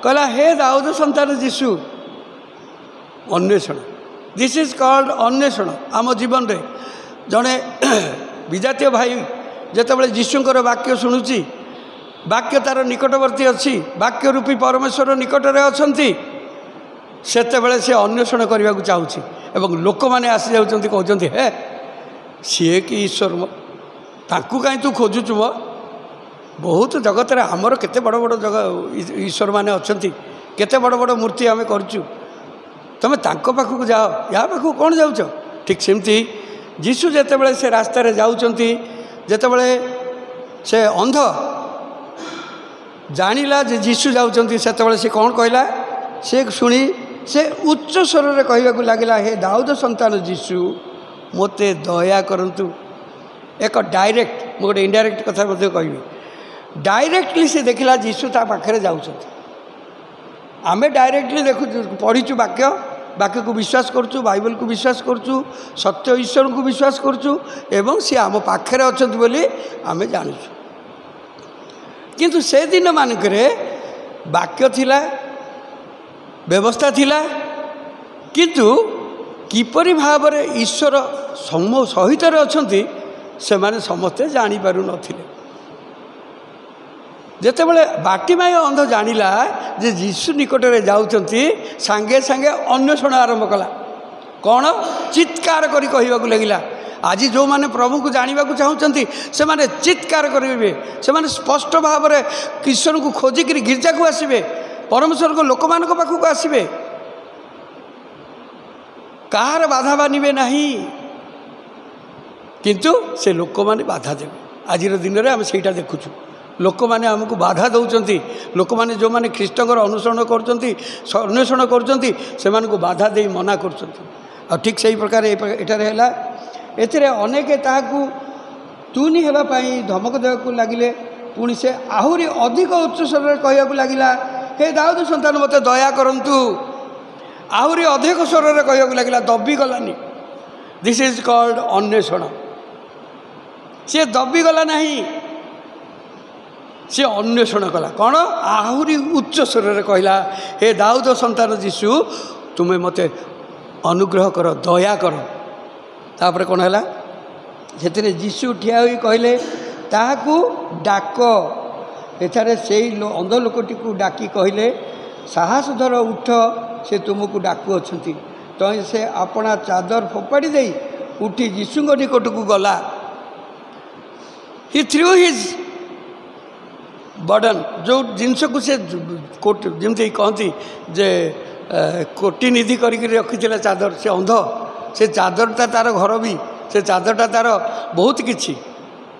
କହିଲା, ହେ ଦାଉଦ ସନ୍ତାନ ଯୀଶୁ। ଅନ୍ୱେଷଣ, ଦିସ୍ ଇଜ୍ କଲ୍ଡ ଅନ୍ୱେଷଣ। ଆମ ଜୀବନରେ ଜଣେ ବିଜାତୀୟ ଭାଇ ଯେତେବେଳେ ଯୀଶୁଙ୍କର ବାକ୍ୟ ଶୁଣୁଛି, ବାକ୍ୟ ତାର ନିକଟବର୍ତ୍ତୀ ଅଛି, ବାକ୍ୟ ରୂପୀ ପରମେଶ୍ୱର ନିକଟରେ ଅଛନ୍ତି, ସେତେବେଳେ ସେ ଅନ୍ୱେଷଣ କରିବାକୁ ଚାହୁଁଛି ଏବଂ ଲୋକମାନେ ଆସିଯାଉଛନ୍ତି, କହୁଛନ୍ତି, ହେ ସିଏ କି ଈଶ୍ୱର ମ, ତାଙ୍କୁ କାହିଁ ତୁ ଖୋଜୁଛୁ ମ? ବହୁତ ଜଗତରେ ଆମର କେତେ ବଡ଼ ବଡ଼ ଈଶ୍ୱରମାନେ ଅଛନ୍ତି, କେତେ ବଡ଼ ବଡ଼ ମୂର୍ତ୍ତି ଆମେ କରିଛୁ, ତୁମେ ତାଙ୍କ ପାଖକୁ ଯାଅ, ୟା ପାଖକୁ କ'ଣ ଯାଉଛ? ଠିକ୍ ସେମିତି ଯୀଶୁ ଯେତେବେଳେ ସେ ରାସ୍ତାରେ ଯାଉଛନ୍ତି, ଯେତେବେଳେ ସେ ଅନ୍ଧ ଜାଣିଲା ଯେ ଯୀଶୁ ଯାଉଛନ୍ତି, ସେତେବେଳେ ସେ କ'ଣ କହିଲା? ସେ ଶୁଣି ସେ ଉଚ୍ଚ ସ୍ୱରରେ କହିବାକୁ ଲାଗିଲା, ହେ ଦାଉଦ ସନ୍ତାନ ଯୀଶୁ, ମୋତେ ଦୟା କରନ୍ତୁ। ଏକ ଡାଇରେକ୍ଟ, ମୁଁ ଗୋଟେ ଇନଡାଇରେକ୍ଟ କଥା ମଧ୍ୟ କହିବି। ଡାଇରେକ୍ଟଲି ସେ ଦେଖିଲା ଯୀଶୁ ତା ପାଖରେ ଯାଉଛନ୍ତି। ଆମେ ଡାଇରେକ୍ଟଲି ଦେଖୁଛୁ, ପଢ଼ିଛୁ ବାକ୍ୟକୁ ବିଶ୍ୱାସ କରୁଛୁ, ବାଇବଲକୁ ବିଶ୍ୱାସ କରୁଛୁ, ସତ୍ୟ ଈଶ୍ୱରଙ୍କୁ ବିଶ୍ୱାସ କରୁଛୁ ଏବଂ ସେ ଆମ ପାଖରେ ଅଛନ୍ତି ବୋଲି ଆମେ ଜାଣୁଛୁ। କିନ୍ତୁ ସେଦିନମାନଙ୍କରେ ବାକ୍ୟ ଥିଲା, ବ୍ୟବସ୍ଥା ଥିଲା, କିନ୍ତୁ କିପରି ଭାବରେ ଈଶ୍ୱର ସହିତରେ ଅଛନ୍ତି ସେମାନେ ସମସ୍ତେ ଜାଣିପାରୁନଥିଲେ। ଯେତେବେଳେ ବାଟିମାୟ ଅନ୍ଧ ଜାଣିଲା ଯେ ଯୀଶୁ ନିକଟରେ ଯାଉଛନ୍ତି, ସାଙ୍ଗେ ସାଙ୍ଗେ ଅନ୍ୱେଷଣ ଆରମ୍ଭ କଲା। କ'ଣ? ଚିତ୍କାର କରି କହିବାକୁ ଲାଗିଲା, ଆଜି ଯେଉଁମାନେ ପ୍ରଭୁଙ୍କୁ ଜାଣିବାକୁ ଚାହୁଁଛନ୍ତି ସେମାନେ ଚିତ୍କାର କରିବେ, ସେମାନେ ସ୍ପଷ୍ଟ ଭାବରେ ଈଶ୍ୱରଙ୍କୁ ଖୋଜିକିରି ଗିର୍ଜାକୁ ଆସିବେ, ପରମେଶ୍ୱରଙ୍କ ଲୋକମାନଙ୍କ ପାଖକୁ ଆସିବେ, କାହାର ବାଧା ମାନିବେ ନାହିଁ। କିନ୍ତୁ ସେ ଲୋକମାନେ ବାଧା ଦେବେ। ଆଜିର ଦିନରେ ଆମେ ସେଇଟା ଦେଖୁଛୁ, ଲୋକମାନେ ଆମକୁ ବାଧା ଦେଉଛନ୍ତି। ଲୋକମାନେ ଯେଉଁମାନେ ଖ୍ରୀଷ୍ଟଙ୍କର ଅନୁସରଣ କରୁଛନ୍ତି, ଅନ୍ୱେଷଣ କରୁଛନ୍ତି, ସେମାନଙ୍କୁ ବାଧା ଦେଇ ମନା କରୁଛନ୍ତି। ଆଉ ଠିକ୍ ସେହି ପ୍ରକାର ଏଠାରେ ହେଲା। ଏଥିରେ ଅନେକ ତାହାକୁ ତୁନି ହେବା ପାଇଁ ଧମକ ଦେବାକୁ ଲାଗିଲେ। ପୁଣି ସେ ଆହୁରି ଅଧିକ ଉଚ୍ଚ ସ୍ୱରରେ କହିବାକୁ ଲାଗିଲା, ହେ ଦାଉଦ ସନ୍ତାନ, ମୋତେ ଦୟା କରନ୍ତୁ। ଆହୁରି ଅଧିକ ସ୍ୱରରେ କହିବାକୁ ଲାଗିଲା, ଦବିଗଲାନି। ଦିସ୍ ଇଜ୍ କଲ୍ଡ ଅନ୍ୱେଷଣ। ସେ ଦବିଗଲା ନାହିଁ, ସେ ଅନ୍ୱେଷଣ କଲା। କ'ଣ? ଆହୁରି ଉଚ୍ଚ ସ୍ୱରରେ କହିଲା, ହେ ଦାଉଦ ସନ୍ତାନ ଯୀଶୁ, ତୁମେ ମୋତେ ଅନୁଗ୍ରହ କର, ଦୟା କର। ତାପରେ କ'ଣ ହେଲା? ସେଥିରେ ଯୀଶୁ ଠିଆ ହୋଇ କହିଲେ, ତାହାକୁ ଡାକ। ଏଠାରେ ସେଇ ଅନ୍ଧ ଲୋକଟିକୁ ଡାକି କହିଲେ, ସାହସ ଧର, ଉଠ, ସେ ତୁମକୁ ଡାକୁଅଛନ୍ତି। ତ ସେ ଆପଣା ଚାଦର ଫୋପାଡ଼ି ଦେଇ ଉଠି ଯୀଶୁଙ୍କ ନିକଟକୁ ଗଲା। ହି ଥ୍ରୁ ହିଜ୍ ବର୍ଡ଼ନ୍ ଯେଉଁ ଜିନିଷକୁ ସେ ଯେମିତି କହନ୍ତି ଯେ କୋଟି ନିଧି କରିକି ରଖିଥିଲା ଚାଦର, ସେ ଅନ୍ଧ, ସେ ଚାଦରଟା ତା'ର ଘର ବି, ସେ ଚାଦରଟା ତା'ର ବହୁତ କିଛି,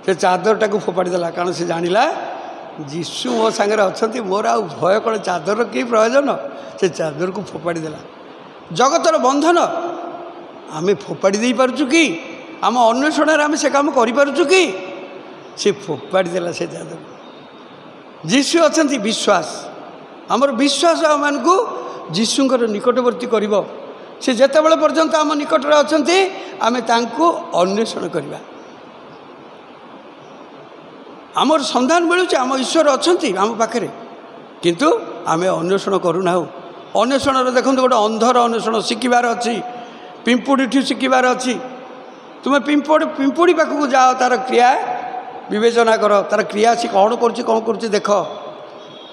ସେ ଚାଦରଟାକୁ ଫୋପାଡ଼ି ଦେଲା। କାରଣ ସେ ଜାଣିଲା ଯୀଶୁ ମୋ ସାଙ୍ଗରେ ଅଛନ୍ତି, ମୋର ଆଉ ଭୟ କ'ଣ, ଚାଦରର କି ପ୍ରୟୋଜନ, ସେ ଚାଦରକୁ ଫୋପାଡ଼ି ଦେଲା। ଜଗତର ବନ୍ଧନ ଆମେ ଫୋପାଡ଼ି ଦେଇପାରୁଛୁ କି? ଆମ ଅନ୍ୱେଷଣରେ ଆମେ ସେ କାମ କରିପାରୁଛୁ କି? ସେ ଫୋପାଡ଼ି ଦେଲା ସେ ଚାଦର। ଯୀଶୁ ଅଛନ୍ତି ବିଶ୍ୱାସ, ଆମର ବିଶ୍ୱାସ ଆମମାନଙ୍କୁ ଯୀଶୁଙ୍କର ନିକଟବର୍ତ୍ତୀ କରିବ। ସେ ଯେତେବେଳେ ପର୍ଯ୍ୟନ୍ତ ଆମ ନିକଟରେ ଅଛନ୍ତି ଆମେ ତାଙ୍କୁ ଅନ୍ୱେଷଣ କରିବା। ଆମର ସନ୍ଧାନ ମିଳୁଛି, ଆମ ଈଶ୍ୱର ଅଛନ୍ତି ଆମ ପାଖରେ, କିନ୍ତୁ ଆମେ ଅନ୍ୱେଷଣ କରୁନାହୁଁ। ଅନ୍ୱେଷଣରେ ଦେଖନ୍ତୁ, ଗୋଟେ ଅନ୍ଧର ଅନ୍ୱେଷଣ ଶିଖିବାର ଅଛି, ପିମ୍ପୁଡ଼ିଠୁ ଶିଖିବାର ଅଛି। ତୁମେ ପିମ୍ପୁଡ଼ି ପାଖକୁ ଯାଅ, ତା'ର କ୍ରିୟା ବିବେଚନା କର, ତା'ର କ୍ରିୟା ସେ କ'ଣ କରୁଛି ଦେଖ,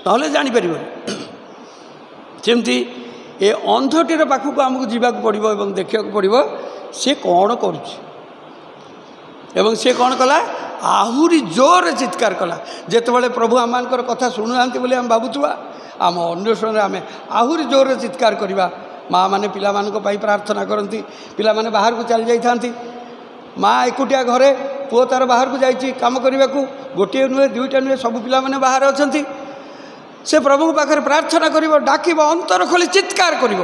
ନହେଲେ ଜାଣିପାରିବନି। ସେମିତି ଏ ଅନ୍ଧଟିର ପାଖକୁ ଆମକୁ ଯିବାକୁ ପଡ଼ିବ ଏବଂ ଦେଖିବାକୁ ପଡ଼ିବ ସେ କ'ଣ କରୁଛି। ଏବଂ ସେ କ'ଣ କଲା, ଆହୁରି ଜୋରରେ ଚିତ୍କାର କଲା। ଯେତେବେଳେ ପ୍ରଭୁ ଆମମାନଙ୍କର କଥା ଶୁଣୁନାହାନ୍ତି ବୋଲି ଆମେ ଭାବୁଥିବା, ଆମ ଅନ୍ୱେଷଣରେ ଆମେ ଆହୁରି ଜୋରରେ ଚିତ୍କାର କରିବା। ମାଆ ମାନେ ପିଲାମାନଙ୍କ ପାଇଁ ପ୍ରାର୍ଥନା କରନ୍ତି, ପିଲାମାନେ ବାହାରକୁ ଚାଲି ଯାଇଥାନ୍ତି, ମାଆ ଏକୁଟିଆ ଘରେ, ପୁଅ ତା'ର ବାହାରକୁ ଯାଇଛି କାମ କରିବାକୁ, ଗୋଟିଏ ନୁହେଁ ଦୁଇଟା ନୁହେଁ, ସବୁ ପିଲାମାନେ ବାହାରେ ଅଛନ୍ତି। ସେ ପ୍ରଭୁଙ୍କ ପାଖରେ ପ୍ରାର୍ଥନା କରିବ, ଡାକିବ, ଅନ୍ତର ଖୋଲି ଚିତ୍କାର କରିବ,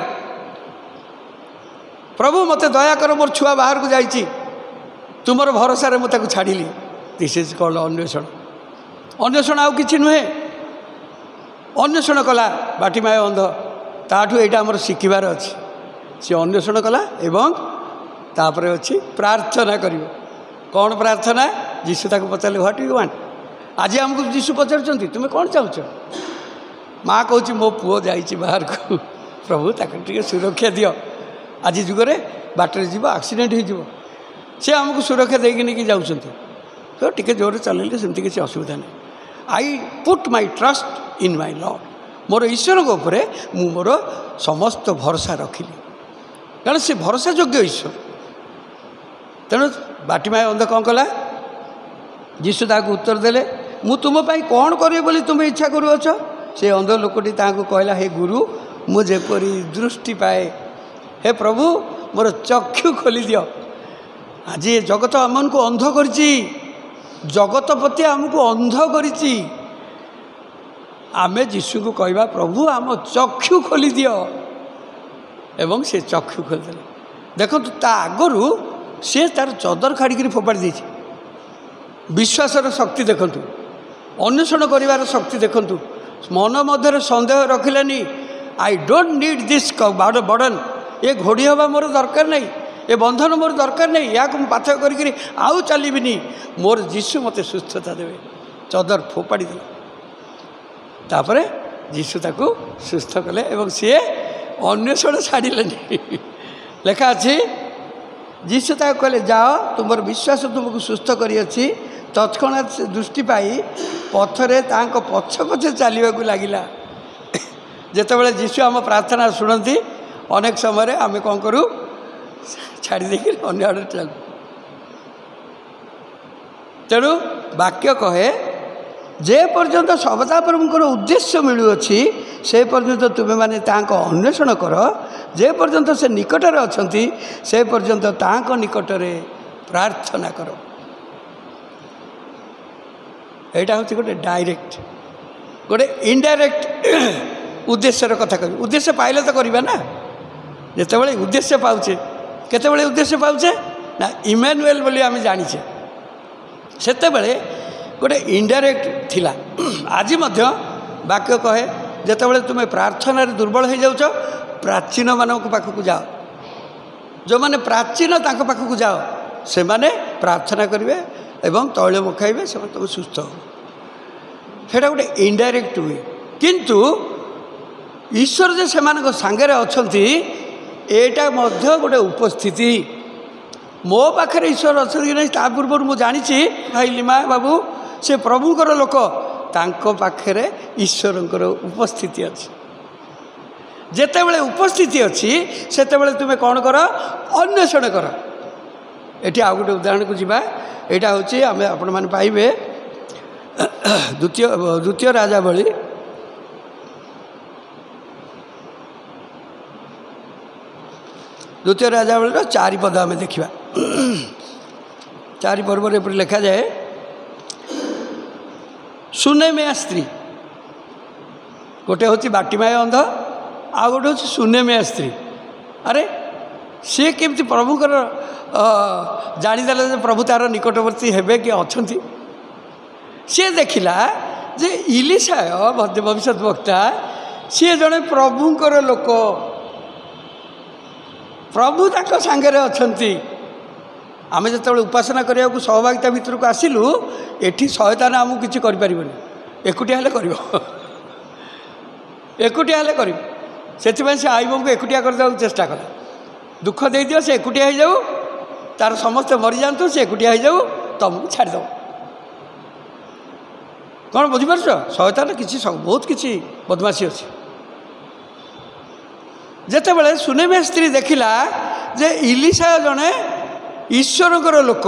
ପ୍ରଭୁ ମୋତେ ଦୟାକର, ମୋର ଛୁଆ ବାହାରକୁ ଯାଇଛି, ତୁମର ଭରସାରେ ମୁଁ ତାକୁ ଛାଡ଼ିଲି। ଦିସ୍ ଇଜ୍ କଲ୍ଡ ଅନ୍ୱେଷଣ। ଅନ୍ୱେଷଣ ଆଉ କିଛି ନୁହେଁ। ଅନ୍ୱେଷଣ କଲା ବାଟିମାୟ ଅନ୍ଧ, ତାଠୁ ଏଇଟା ଆମର ଶିଖିବାର ଅଛି। ସେ ଅନ୍ୱେଷଣ କଲା ଏବଂ ତାପରେ ଅଛି ପ୍ରାର୍ଥନା କରିବ। କ'ଣ ପ୍ରାର୍ଥନା? ଯୀଶୁ ତାକୁ ପଚାରିଲେ, ହ୍ୱାଟ୍ ୟୁ ୱାଣ୍ଟ? ଆଜି ଆମକୁ ଯୀଶୁ ପଚାରୁଛନ୍ତି, ତୁମେ କ'ଣ ଚାହୁଁଛ? ମାଆ କହୁଛି, ମୋ ପୁଅ ଯାଇଛି ବାହାରକୁ, ପ୍ରଭୁ ତାକୁ ଟିକେ ସୁରକ୍ଷା ଦିଅ, ଆଜି ଯୁଗରେ ବାଟରେ ଯିବ, ଆକ୍ସିଡେଣ୍ଟ ହେଇଯିବ। ସେ ଆମକୁ ସୁରକ୍ଷା ଦେଇକି ନେଇକି ଯାଉଛନ୍ତି, ତ ଟିକେ ଜୋରରେ ଚଲେଇଲେ ସେମିତି କିଛି ଅସୁବିଧା ନାହିଁ। I put my trust in my Lord. ମୋର ଈଶ୍ୱରଙ୍କ ଉପରେ ମୁଁ ମୋର ସମସ୍ତ ଭରସା ରଖିଲି, କାରଣ ସେ ଭରସା ଯୋଗ୍ୟ ଈଶ୍ୱର। ତେଣୁ ବାଟିମାୟ ଅନ୍ଧ କ'ଣ କଲା? ଯୀଶୁ ତାହାକୁ ଉତ୍ତର ଦେଲେ, ମୁଁ ତୁମ ପାଇଁ କ'ଣ କରିବି ବୋଲି ତୁମେ ଇଚ୍ଛା କରୁଅଛ? ସେ ଅନ୍ଧ ଲୋକଟି ତାହାକୁ କହିଲା, ହେ ଗୁରୁ, ମୁଁ ଯେପରି ଦୃଷ୍ଟି ପାଏ। ହେ ପ୍ରଭୁ, ମୋର ଚକ୍ଷୁ ଖୋଲିଦିଅ। ଆଜି ଏ ଜଗତ ଆମକୁ ଅନ୍ଧ କରିଛି, ଜଗତ ପ୍ରତି ଆମକୁ ଅନ୍ଧ କରିଛି। ଆମେ ଯୀଶୁକୁ କହିବା, ପ୍ରଭୁ ଆମ ଚକ୍ଷୁ ଖୋଲିଦିଅ, ଏବଂ ସେ ଚକ୍ଷୁ ଖୋଲିଦେଲେ। ଦେଖନ୍ତୁ, ତା ଆଗରୁ ସେ ତା'ର ଚଦର କାଢ଼ିକିରି ଫୋପାଡ଼ି ଦେଇଛି। ବିଶ୍ୱାସର ଶକ୍ତି ଦେଖନ୍ତୁ, ଅନ୍ୱେଷଣ କରିବାର ଶକ୍ତି ଦେଖନ୍ତୁ। ମନ ମଧ୍ୟରେ ସନ୍ଦେହ ରଖିଲେନି, I don't need this burden, ଏ ଘୋଡ଼ି ହେବା ମୋର ଦରକାର ନାହିଁ, ଏ ବନ୍ଧନ ମୋର ଦରକାର ନାହିଁ, ଏହାକୁ ମୁଁ ପାଥେୟ କରିକିରି ଆଉ ଚାଲିବିନି, ମୋର ଯୀଶୁ ମୋତେ ସୁସ୍ଥତା ଦେବେ। ଚଦର ଫୋପାଡ଼ି ଦେଲେ, ତାପରେ ଯୀଶୁ ତାକୁ ସୁସ୍ଥ କଲେ ଏବଂ ସିଏ ଅନ୍ୱେଷଣ ଛାଡ଼ିଲେନି। ଲେଖା ଅଛି, ଯୀଶୁ ତାକୁ କହିଲେ, ଯାଅ, ତୁମର ବିଶ୍ୱାସ ତୁମକୁ ସୁସ୍ଥ କରିଅଛି। ତତ୍କ୍ଷଣାତ୍ ସେ ଦୃଷ୍ଟି ପାଇ ପଥରେ ତାଙ୍କ ପଛେ ପଛେ ଚାଲିବାକୁ ଲାଗିଲା। ଯେତେବେଳେ ଯୀଶୁ ଆମ ପ୍ରାର୍ଥନା ଶୁଣନ୍ତି, ଅନେକ ସମୟରେ ଆମେ କ'ଣ କରୁ, ଛାଡ଼ି ଦେଇକି ଅନ୍ୟ ଆଡ଼େ ଚାଲୁ। ତେଣୁ ବାକ୍ୟ କହେ, ଯେ ପର୍ଯ୍ୟନ୍ତ ସଦାପ୍ରଭୁଙ୍କର ଉଦ୍ଦେଶ୍ୟ ମିଳୁଅଛି ସେ ପର୍ଯ୍ୟନ୍ତ ତୁମେମାନେ ତାଙ୍କ ଅନ୍ୱେଷଣ କର। ଯେ ପର୍ଯ୍ୟନ୍ତ ସେ ନିକଟରେ ଅଛନ୍ତି ସେ ପର୍ଯ୍ୟନ୍ତ ତାଙ୍କ ନିକଟରେ ପ୍ରାର୍ଥନା କର। ଏଇଟା ହେଉଛି ଗୋଟେ ଡାଇରେକ୍ଟ, ଗୋଟେ ଇନଡାଇରେକ୍ଟ ଉଦ୍ଦେଶ୍ୟର କଥା କହିବି। ଉଦ୍ଦେଶ୍ୟ ପାଇଲେ ତ କରିବା ନା। ଯେତେବେଳେ ଉଦ୍ଦେଶ୍ୟ ପାଉଛେ, କେତେବେଳେ ଉଦ୍ଦେଶ୍ୟ ପାଉଛେ ନା ଇମାନୁଏଲ୍ ବୋଲି ଆମେ ଜାଣିଛେ, ସେତେବେଳେ ଗୋଟେ ଇନଡାଇରେକ୍ଟ ଥିଲା। ଆଜି ମଧ୍ୟ ବାକ୍ୟ କହେ, ଯେତେବେଳେ ତୁମେ ପ୍ରାର୍ଥନାରେ ଦୁର୍ବଳ ହୋଇଯାଉଛ, ପ୍ରାଚୀନମାନଙ୍କ ପାଖକୁ ଯାଅ। ଯେଉଁମାନେ ପ୍ରାଚୀନ ତାଙ୍କ ପାଖକୁ ଯାଅ, ସେମାନେ ପ୍ରାର୍ଥନା କରିବେ ଏବଂ ତୈଳ ପକାଇବେ, ସେମାନେ ତୁମେ ସୁସ୍ଥ ହେବ। ସେଇଟା ଗୋଟେ ଇନଡାଇରେକ୍ଟ ହୁଏ। କିନ୍ତୁ ଈଶ୍ୱର ଯେ ସେମାନଙ୍କ ସାଙ୍ଗରେ ଅଛନ୍ତି, ଏଇଟା ମଧ୍ୟ ଗୋଟେ ଉପସ୍ଥିତି। ମୋ ପାଖରେ ଈଶ୍ୱର ଅଛନ୍ତି କି ନାହିଁ ତା ପୂର୍ବରୁ ମୁଁ ଜାଣିଛି। ଭାଇ ଲିମା ବାବୁ ସେ ପ୍ରଭୁଙ୍କର ଲୋକ, ତାଙ୍କ ପାଖରେ ଈଶ୍ୱରଙ୍କର ଉପସ୍ଥିତି ଅଛି। ଯେତେବେଳେ ଉପସ୍ଥିତି ଅଛି ସେତେବେଳେ ତୁମେ କ'ଣ କର, ଅନ୍ୱେଷଣ କର। ଏଠି ଆଉ ଗୋଟେ ଉଦାହରଣକୁ ଯିବା। ଏଇଟା ହେଉଛି, ଆମେ ଆପଣମାନେ ପାଇବେ ଦ୍ୱିତୀୟ ରାଜାବଳୀ 4 ପଦ ଆମେ ଦେଖିବା। 4 ପର୍ବରେ ଏପରି ଲେଖାଯାଏ, ସୁନେମିଆ ସ୍ତ୍ରୀ, ଗୋଟେ ହେଉଛି ବାଟିମାୟ ଅନ୍ଧ, ଆଉ ଗୋଟେ ହେଉଛି ସୁନେମିଆ ସ୍ତ୍ରୀ। ଆରେ ସିଏ କେମିତି ପ୍ରଭୁଙ୍କର ଜାଣିଦେଲେ ଯେ ପ୍ରଭୁ ତାର ନିକଟବର୍ତ୍ତୀ ହେବେ କି ଅଛନ୍ତି। ସିଏ ଦେଖିଲା ଯେ ଇଲିଶାୟ ଭବିଷ୍ୟତ ବକ୍ତା, ସିଏ ଜଣେ ପ୍ରଭୁଙ୍କର ଲୋକ, ପ୍ରଭୁ ତାଙ୍କ ସାଙ୍ଗରେ ଅଛନ୍ତି। ଆମେ ଯେତେବେଳେ ଉପାସନା କରିବାକୁ ସହଭାଗିତା ଭିତରକୁ ଆସିଲୁ, ଏଠି ଶୟତାନ ଆମକୁ କିଛି କରିପାରିବନି, ଏକୁଟିଆ ହେଲେ କରିବ, ଏକୁଟିଆ ହେଲେ କରିବ। ସେଥିପାଇଁ ସେ ଆଇବଙ୍କୁ ଏକୁଟିଆ କରିଦେବାକୁ ଚେଷ୍ଟା କଲା। ଦୁଃଖ ଦେଇଦିଅ, ସେ ଏକୁଟିଆ ହେଇଯାଉ, ତାର ସମସ୍ତେ ମରିଯାଆନ୍ତୁ, ସେ ଏକୁଟିଆ ହେଇଯାଉ, ତମକୁ ଛାଡ଼ିଦେବ। କ'ଣ ବୁଝିପାରୁଛ? ଶୟତାନ କିଛି ବହୁତ କିଛି ବଦମାସି ଅଛି। ଯେତେବେଳେ ସୁନେମିଆ ସ୍ତ୍ରୀ ଦେଖିଲା ଯେ ଇଲିଶାୟ ଜଣେ ଈଶ୍ୱରଙ୍କର ଲୋକ,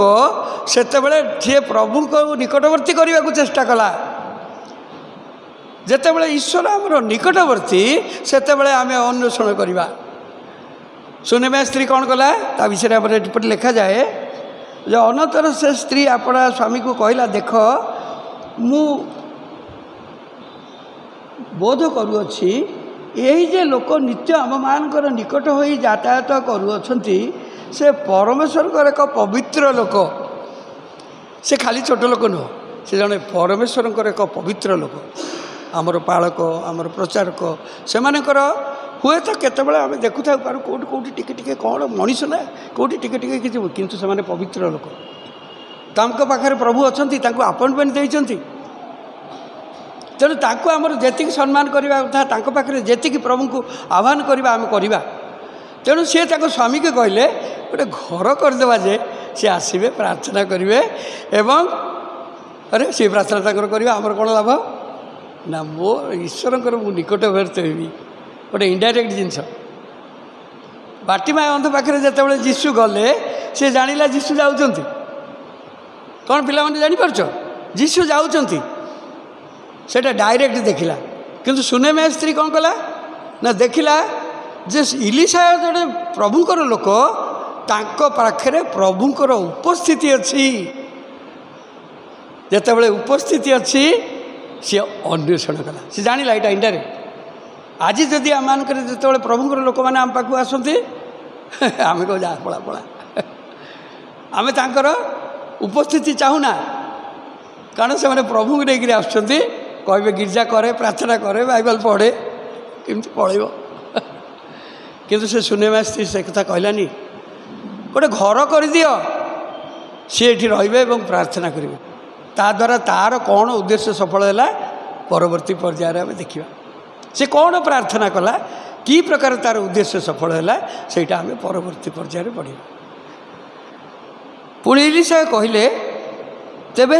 ସେତେବେଳେ ସିଏ ପ୍ରଭୁଙ୍କ ନିକଟବର୍ତ୍ତୀ କରିବାକୁ ଚେଷ୍ଟା କଲା। ଯେତେବେଳେ ଈଶ୍ୱର ଆମର ନିକଟବର୍ତ୍ତୀ, ସେତେବେଳେ ଆମେ ଅନ୍ୱେଷଣ କରିବା। ସୁନେମିଆ ସ୍ତ୍ରୀ କ'ଣ କଲା, ତା ବିଷୟରେ ଆମର ଏପରି ଲେଖାଯାଏ ଯେ ଅନନ୍ତର ସେ ସ୍ତ୍ରୀ ଆପଣା ସ୍ୱାମୀକୁ କହିଲା, ଦେଖ ମୁଁ ବୋଧ କରୁଅଛି ଏହି ଯେ ଲୋକ ନିତ୍ୟ ଆମମାନଙ୍କର ନିକଟ ହୋଇ ଯାତାୟାତ କରୁଅଛନ୍ତି, ସେ ପରମେଶ୍ୱରଙ୍କର ଏକ ପବିତ୍ର ଲୋକ। ସେ ଖାଲି ଛୋଟ ଲୋକ ନୁହଁ, ସେ ଜଣେ ପରମେଶ୍ୱରଙ୍କର ଏକ ପବିତ୍ର ଲୋକ। ଆମର ପାଳକ, ଆମର ପ୍ରଚାରକ, ସେମାନଙ୍କର ହୁଏତ କେତେବେଳେ ଆମେ ଦେଖୁଥାଉ ପାରୁ କେଉଁଠି କେଉଁଠି ଟିକେ ଟିକେ କ'ଣ ମଣିଷ ନା, କେଉଁଠି ଟିକେ ଟିକେ କିଛି, କିନ୍ତୁ ସେମାନେ ପବିତ୍ର ଲୋକ। ତାଙ୍କ ପାଖରେ ପ୍ରଭୁ ଅଛନ୍ତି, ତାଙ୍କୁ ଆପଏଣ୍ଟମେଣ୍ଟ ଦେଇଛନ୍ତି। ତେଣୁ ତାଙ୍କୁ ଆମର ଯେତିକି ସମ୍ମାନ କରିବା କଥା, ତାଙ୍କ ପାଖରେ ଯେତିକି ପ୍ରଭୁଙ୍କୁ ଆହ୍ୱାନ କରିବା ଆମେ କରିବା। ତେଣୁ ସିଏ ତାଙ୍କ ସ୍ୱାମୀକୁ କହିଲେ, ଗୋଟେ ଘର କରିଦେବା ଯେ ସିଏ ଆସିବେ, ପ୍ରାର୍ଥନା କରିବେ, ଏବଂ ସିଏ ପ୍ରାର୍ଥନା ତାଙ୍କର କରିବା, ଆମର କ'ଣ ଲାଭ ନା, ମୋ ଈଶ୍ୱରଙ୍କର ମୁଁ ନିକଟବର୍ତ୍ତୀ ହେବି। ଗୋଟେ ଇନଡାଇରେକ୍ଟ ଜିନିଷ। ବାଟିମାୟ ଅନ୍ଧ ପାଖରେ ଯେତେବେଳେ ଯୀଶୁ ଗଲେ, ସେ ଜାଣିଲା ଯୀଶୁ ଯାଉଛନ୍ତି। କ'ଣ ପିଲାମାନେ ଜାଣିପାରୁଛ? ଯୀଶୁ ଯାଉଛନ୍ତି, ସେଇଟା ଡାଇରେକ୍ଟ ଦେଖିଲା। କିନ୍ତୁ ସୁନେମିଆ ସ୍ତ୍ରୀ କ'ଣ କଲା ନା, ଦେଖିଲା ଯେ ଇଲିଶାୟ ଜଣେ ପ୍ରଭୁଙ୍କର ଲୋକ, ତାଙ୍କ ପାଖରେ ପ୍ରଭୁଙ୍କର ଉପସ୍ଥିତି ଅଛି। ଯେତେବେଳେ ଉପସ୍ଥିତି ଅଛି, ସିଏ ଅନ୍ୱେଷଣ କଲା। ସେ ଜାଣିଲା ଏଇଟା ଇନଡାଇରେକ୍ଟ। ଆଜି ଯଦି ଆମମାନଙ୍କର ଯେତେବେଳେ ପ୍ରଭୁଙ୍କର ଲୋକମାନେ ଆମ ପାଖକୁ ଆସନ୍ତି, ଆମେ କହୁ ଯା ପଳା ପଳା, ଆମେ ତାଙ୍କର ଉପସ୍ଥିତି ଚାହୁଁନା। କାରଣ ସେମାନେ ପ୍ରଭୁଙ୍କୁ ନେଇକରି ଆସୁଛନ୍ତି, କହିବେ ଗିର୍ଜା କରେ, ପ୍ରାର୍ଥନା କରେ, ବାଇବଲ ପଢ଼େ, କେମିତି ପଳେଇବ। କିନ୍ତୁ ସେ ସୁନେମିଆ ସ୍ତ୍ରୀ ସେ କଥା କହିଲାନି, ଗୋଟେ ଘର କରିଦିଅ, ସିଏ ଏଠି ରହିବେ ଏବଂ ପ୍ରାର୍ଥନା କରିବେ। ତାଦ୍ୱାରା ତାର କ'ଣ ଉଦ୍ଦେଶ୍ୟ ସଫଳ ହେଲା, ପରବର୍ତ୍ତୀ ପର୍ଯ୍ୟାୟରେ ଆମେ ଦେଖିବା। ସେ କ'ଣ ପ୍ରାର୍ଥନା କଲା, କି ପ୍ରକାର ତାର ଉଦ୍ଦେଶ୍ୟ ସଫଳ ହେଲା, ସେଇଟା ଆମେ ପରବର୍ତ୍ତୀ ପର୍ଯ୍ୟାୟରେ ପଢ଼ିବା। ପୁଣି ଇଲିଶାୟ କହିଲେ, ତେବେ